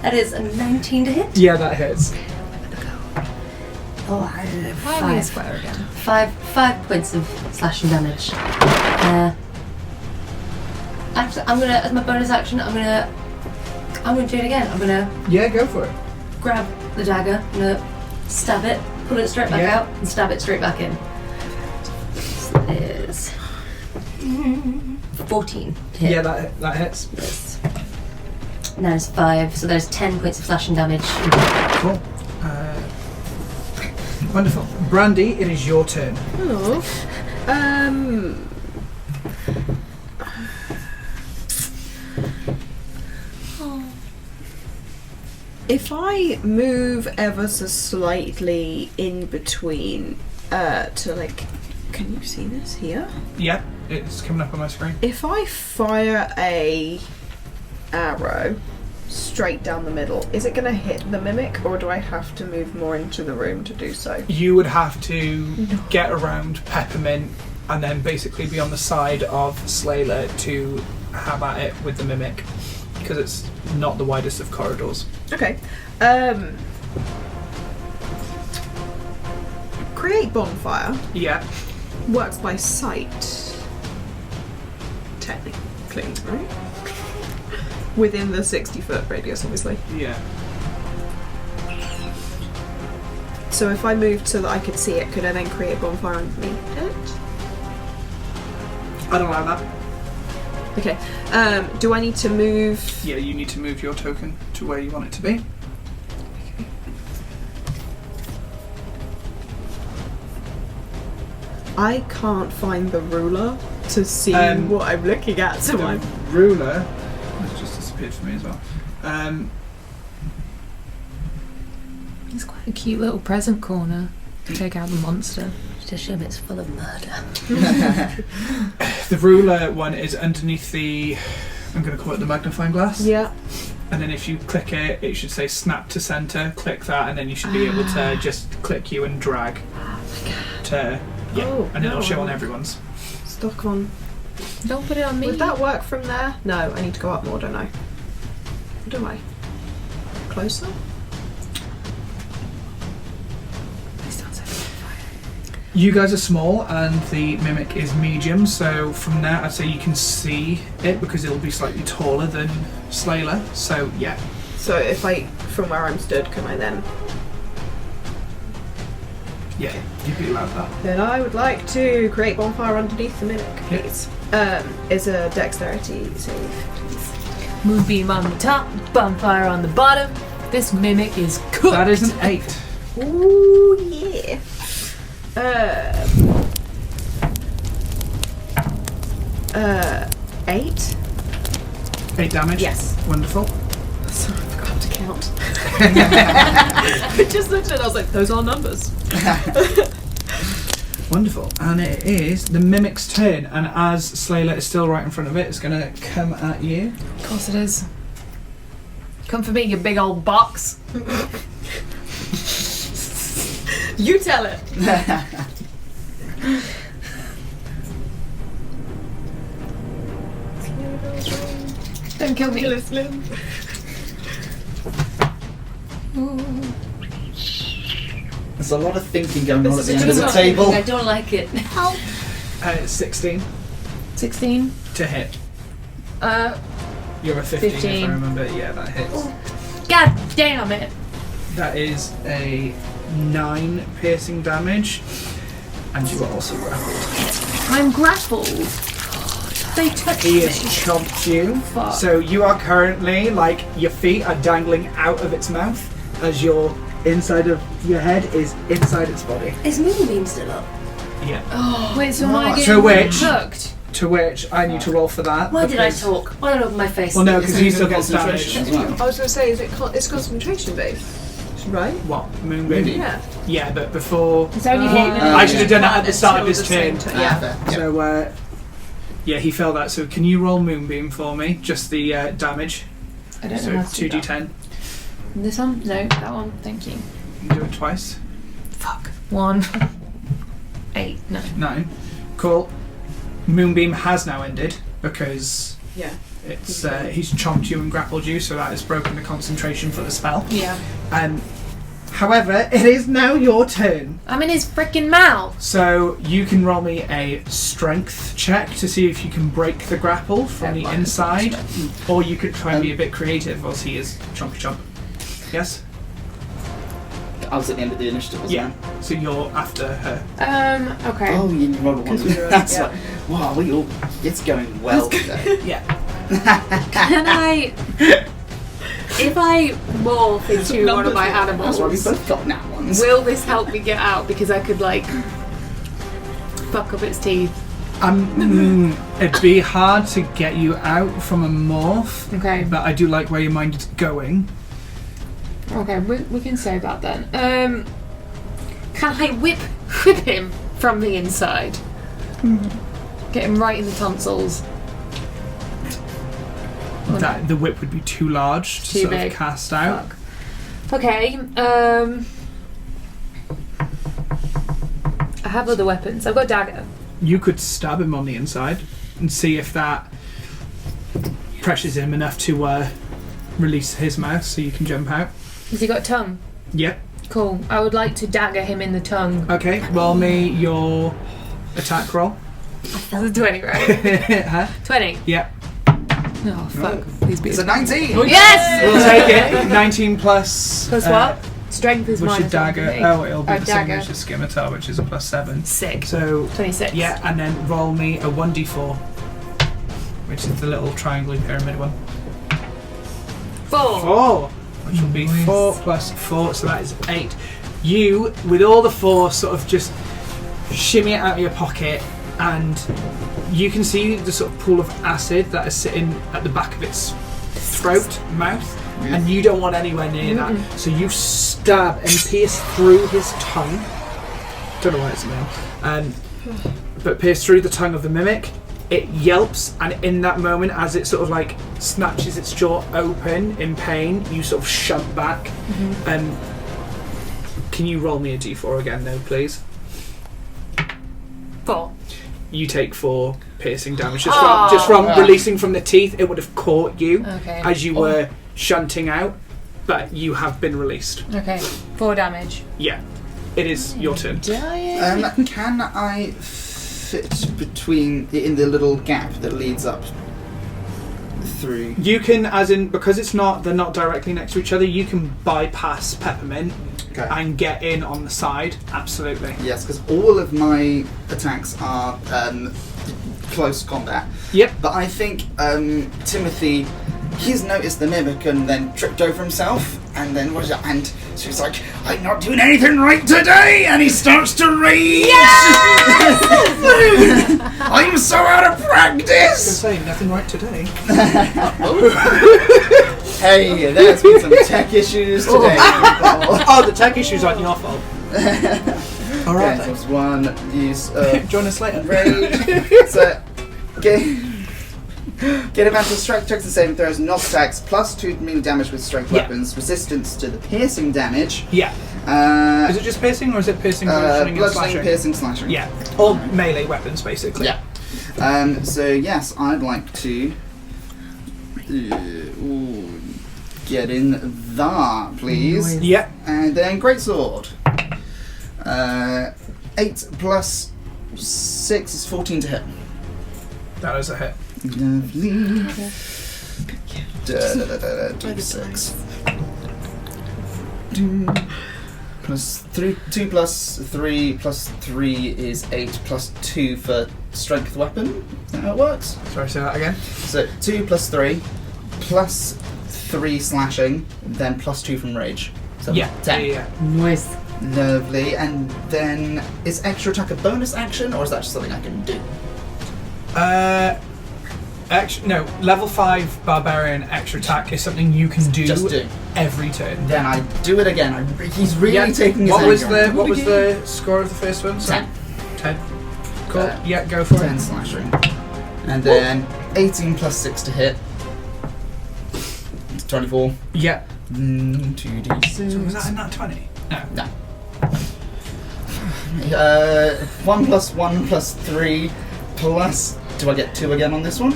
That is a 19 to hit. Yeah, that hits. Oh, Why are we a square again? 5 points of slashing damage. Actually, I'm gonna, as my bonus action, I'm gonna do it again. I'm gonna Yeah, go for it. grab the dagger, I'm gonna stab it, pull it straight back Yeah. out, and stab it straight back in. This is 14 to hit. Yeah, that hits. Yes. And there's 5, so there's 10 points of slashing damage. Cool. Wonderful. Brandy, it is your turn. Oh. If I move ever so slightly in between, to like, can you see this here? Yeah, it's coming up on my screen. If I fire a arrow straight down the middle, is it going to hit the mimic, or do I have to move more into the room to do so? You would have to get around Peppermint and then basically be on the side of SLEIGHLER to have at it with the mimic, because it's not the widest of corridors. Okay. Create bonfire Yeah. works by sight. Technically, right? Within the 60-foot radius, obviously. Yeah. So if I moved so that I could see it, could I then create bonfire underneath it? I'd allow that. Okay. Do I need to move? Yeah, you need to move your token to where you want it to be. I can't find the ruler to see what I'm looking at, so The I'm... ruler has just disappeared for me as well. It's quite a cute little present corner to take out the monster. To assume it's full of murder. The ruler one is underneath the, I'm going to call it the magnifying glass. Yeah. And then if you click it, it should say snap to center. Click that, and then you should be able to just click you and drag to, yeah, Oh, and it'll no. show on everyone's. Stuck on... Don't put it on me. Would that work from there? No, I need to go up more, don't I? Or do I? Closer? Please don't set me on fire. You guys are small, and the mimic is medium. So from there, I'd say you can see it because it'll be slightly taller than SLEIGHLER. So yeah, So if I, from where I'm stood, can I then... yeah, you'd be allowed that. Then I would like to create bonfire underneath the mimic, Yeah. please. Is a dexterity save. Moonbeam on the top, bonfire on the bottom. This mimic is cooked. That is an 8. Ooh, yeah. 8? 8 damage. Yes. Wonderful. Sorry, I forgot to count. I just looked at it, I was like, those are numbers. Wonderful. And it is the mimic's turn, and as SLEIGHLER is still right in front of it, it's going to come at you. Of course it is. Come for me, you big old box. You tell it. Don't kill me. There's a lot of thinking going on at the This end of is the not table. thinking, I don't like it. It's 16 16. to hit. Uh, You're a 15, 15. if I remember. Yeah, that hits. God damn it. That is a 9 piercing damage. and you are also grappled. I'm grappled. They touched He me. has chomped you. Fuck. So you are currently, like, your feet are dangling out of its mouth as your inside of your head is inside its body. Is Moonbeam still up? Yeah. Wait, so am I getting To which- hooked? To which I need to roll for that. Why did I because- talk? Why did I open my face? Well, no, because he still gets Concentration damage. as well. I was going to say, it's concentration based, right? What? Moonbeam? Yeah. Yeah, but before... It's only I should have done it at the start of Until his the same turn. time. Yeah. Fair. Yep. So, yeah, he failed that. So can you roll Moonbeam for me? Just the damage. I don't So know how to do that. 2d10. This one? No, that one. Thank you. You can do it twice. Fuck. 1. 8. No. 9. Cool. Moonbeam has now ended because Yeah. it's he's chomped you and grappled you, so that has broken the concentration for the spell. Yeah. However, it is now your turn. I'm in his freaking mouth. So you can roll me a strength check to see if you can break the grapple from the inside, or you could try and be a bit creative whilst he is chomp. Yes? I was at the end of the initiative, wasn't Yeah. So you're after her. Okay. I? Oh, you rolled a 1. That's like, wow, it's going well today. Yeah. Can I... If I morph into one of my That's why we animals, both got nat ones. will this help me get out? Because I could, like, fuck up its teeth. It'd be hard to get you out from a morph, Okay. but I do like where your mind is going. Okay, we can say that then. Can I whip him from the inside? Get him right in the tonsils. That the whip would be too large to Too sort big. of cast out. Fuck. Okay, I have other weapons. I've got a dagger. You could stab him on the inside and see if that pressures him enough to release his mouth so you can jump out. Has he got a tongue? Yep. Cool. I would like to dagger him in the tongue. Okay, roll me your attack roll. That's a 20, right? Huh? 20. Yep. Oh, fuck. These It's beats. a 19! Yes! We'll take it. 19 plus... Plus what? Strength is What's your minus 1 dagger? for me. Oh, it'll be the same dagger. as your scimitar, which is a +7. Sick. So, 26. yeah, and then roll me a 1d4, which is the little triangle pyramid one. 4. 4, which will be 4 plus 4, so that is 8. You, with all the force, sort of just shimmy it out of your pocket, and you can see the sort of pool of acid that is sitting at the back of its throat, mouth, and you don't want anywhere near that. So you stab and pierce through his tongue. Don't know why it's a name. But pierce through the tongue of the mimic. It yelps, and in that moment, as it sort of like snatches its jaw open in pain, you sort of shunt back. Can you roll me a d4 again, though, please? 4. You take 4 piercing damage just from releasing from the teeth. It would have caught you Okay. as you were shunting out, but you have been released. Okay. 4 damage. Yeah, it is your turn. Dying. Can I fit between in the little gap that leads up through? You can, as in, because they're not directly next to each other, you can bypass Peppermint and get in on the side. Absolutely. Yes, because all of my attacks are close combat. Yep. But I think Timothy, he's noticed the mimic and then tripped over himself, and then and so he's like, "I'm not doing anything right today," and he starts to rage. Yes! I'm so out of I was practice. going to say, nothing right today. Hey, there's been some tech issues today. Oh, the tech issues aren't your fault. Alright. Okay, so one use Join us later. rage. So get advantage strength checks and saving throws, not attacks, plus 2 melee damage with strength Yeah. weapons, resistance to the piercing damage. Yeah. Is it just piercing, or is it piercing, bludgeoning, and bludgeoning, slashing? piercing, slashing. Yeah. All melee weapons, basically. Yeah. So yes, I'd like to get in that, please. Yeah. And then greatsword. 8 plus 6 is 14 to hit. That is a hit. Lovely. D6. plus 3, 2 plus 3 plus 3 is 8 plus 2 for strength weapon. Is that how it works? Sorry, say that again. So 2 plus 3 plus 3 slashing, then plus 2 from rage. So 10. Yeah. Nice. Lovely. And then is extra attack a bonus action, or is that just something I can do? No, level 5 barbarian extra attack is something you can do, Just do. every turn. Then I do it again. He's really taking his What was anger. what was the score of the first one? 10. 10. Cool. Yeah, go for 10 it. slashing. And then 18 plus 6 to hit. 24. Yeah. 2d6. So was that a nat 20? No. No. 1 plus 1 plus 3 plus... Do I get 2 again on this one?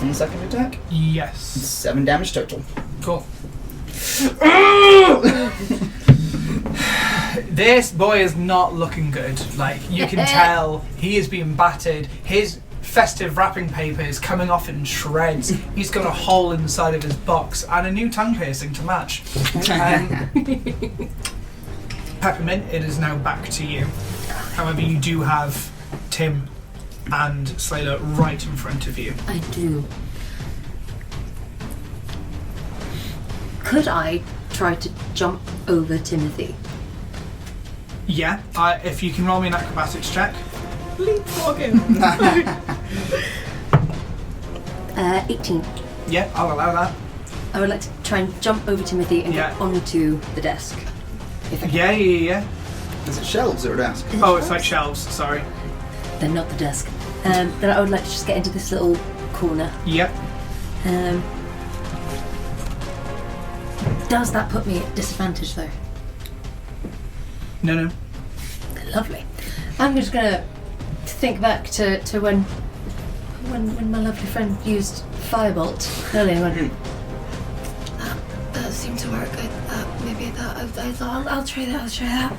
On the second attack? Yes. 7 damage total. Cool. This boy is not looking good. Like, you can tell he is being battered. His festive wrapping paper is coming off in shreds. He's got a hole in the side of his box and a new tongue piercing to match. Peppermint, it is now back to you. However, you do have Tim and SLEIGHLER right in front of you. I do. Could I try to jump over Timothy? Yeah, if you can roll me an acrobatics check. Leapfrogging. 18. Yeah, I'll allow that. I would like to try and jump over Timothy and Yeah. get onto the desk. If I can. Yeah. Is it shelves or a desk? Is it Oh, it's shelves? like shelves, sorry. Then not the desk. Then I would like to just get into this little corner. Yep. Does that put me at disadvantage though? No. Lovely. I'm just gonna think back to when my lovely friend used Firebolt earlier and went, that seemed to work. I thought I'll try that.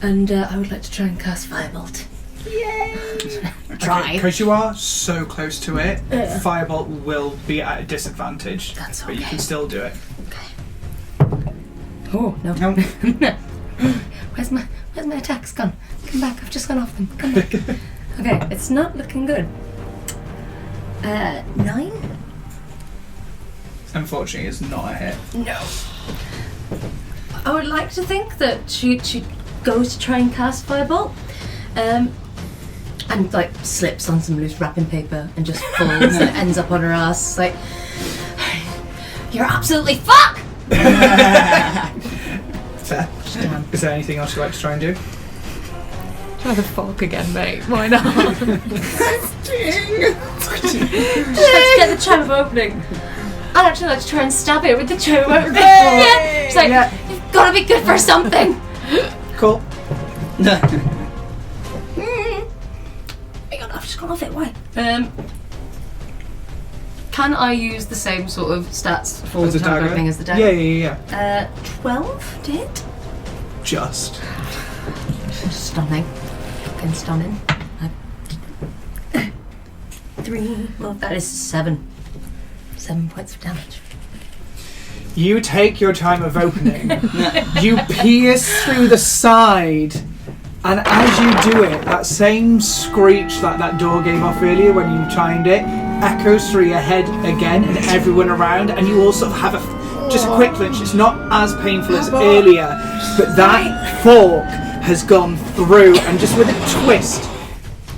And I would like to try and cast Firebolt. Yay! Try. Because you are so close to it, Yeah. Firebolt will be at a disadvantage. That's But you okay. can still do it. Oh no. Where's my attacks gone? Come back, I've just gone off them. Come back. Okay, it's not looking good. 9? Unfortunately, it's not a hit. No. I would like to think that she goes to try and cast Firebolt, and like slips on some loose wrapping paper and just falls and it ends up on her ass. Like, you're absolutely fuck! Fair. Is there anything else you'd like to try and do? Try the fork again, mate. Why not? Just get the chime of opening. I'd actually like to try and stab it with the chime of opening. Yeah. She's like, you've got to be good for something. Cool. I've just gone off it. Why? Can I use the same sort of stats for As the a chime of dagger? opening as the dagger? Yeah. 12 to hit. Just. Stunning. Fucking stunning. 3. Well, that is 7. 7 points of damage. You take your time of opening. You pierce through the side. And as you do it, that same screech that door gave off earlier when you chimed it echoes through your head again and everyone around, and you also have just a quick flinch. It's not as painful as earlier, but that fork has gone through, and just with a twist,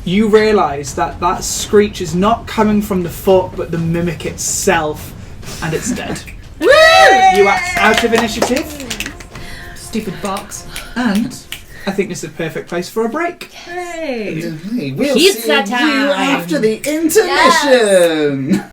you realise that that screech is not coming from the fork, but the mimic itself, and it's dead. Woo! You are out of initiative, Stupid box. and I think this is a perfect place for a break. Hey! We'll Pizza see you time. after the intermission.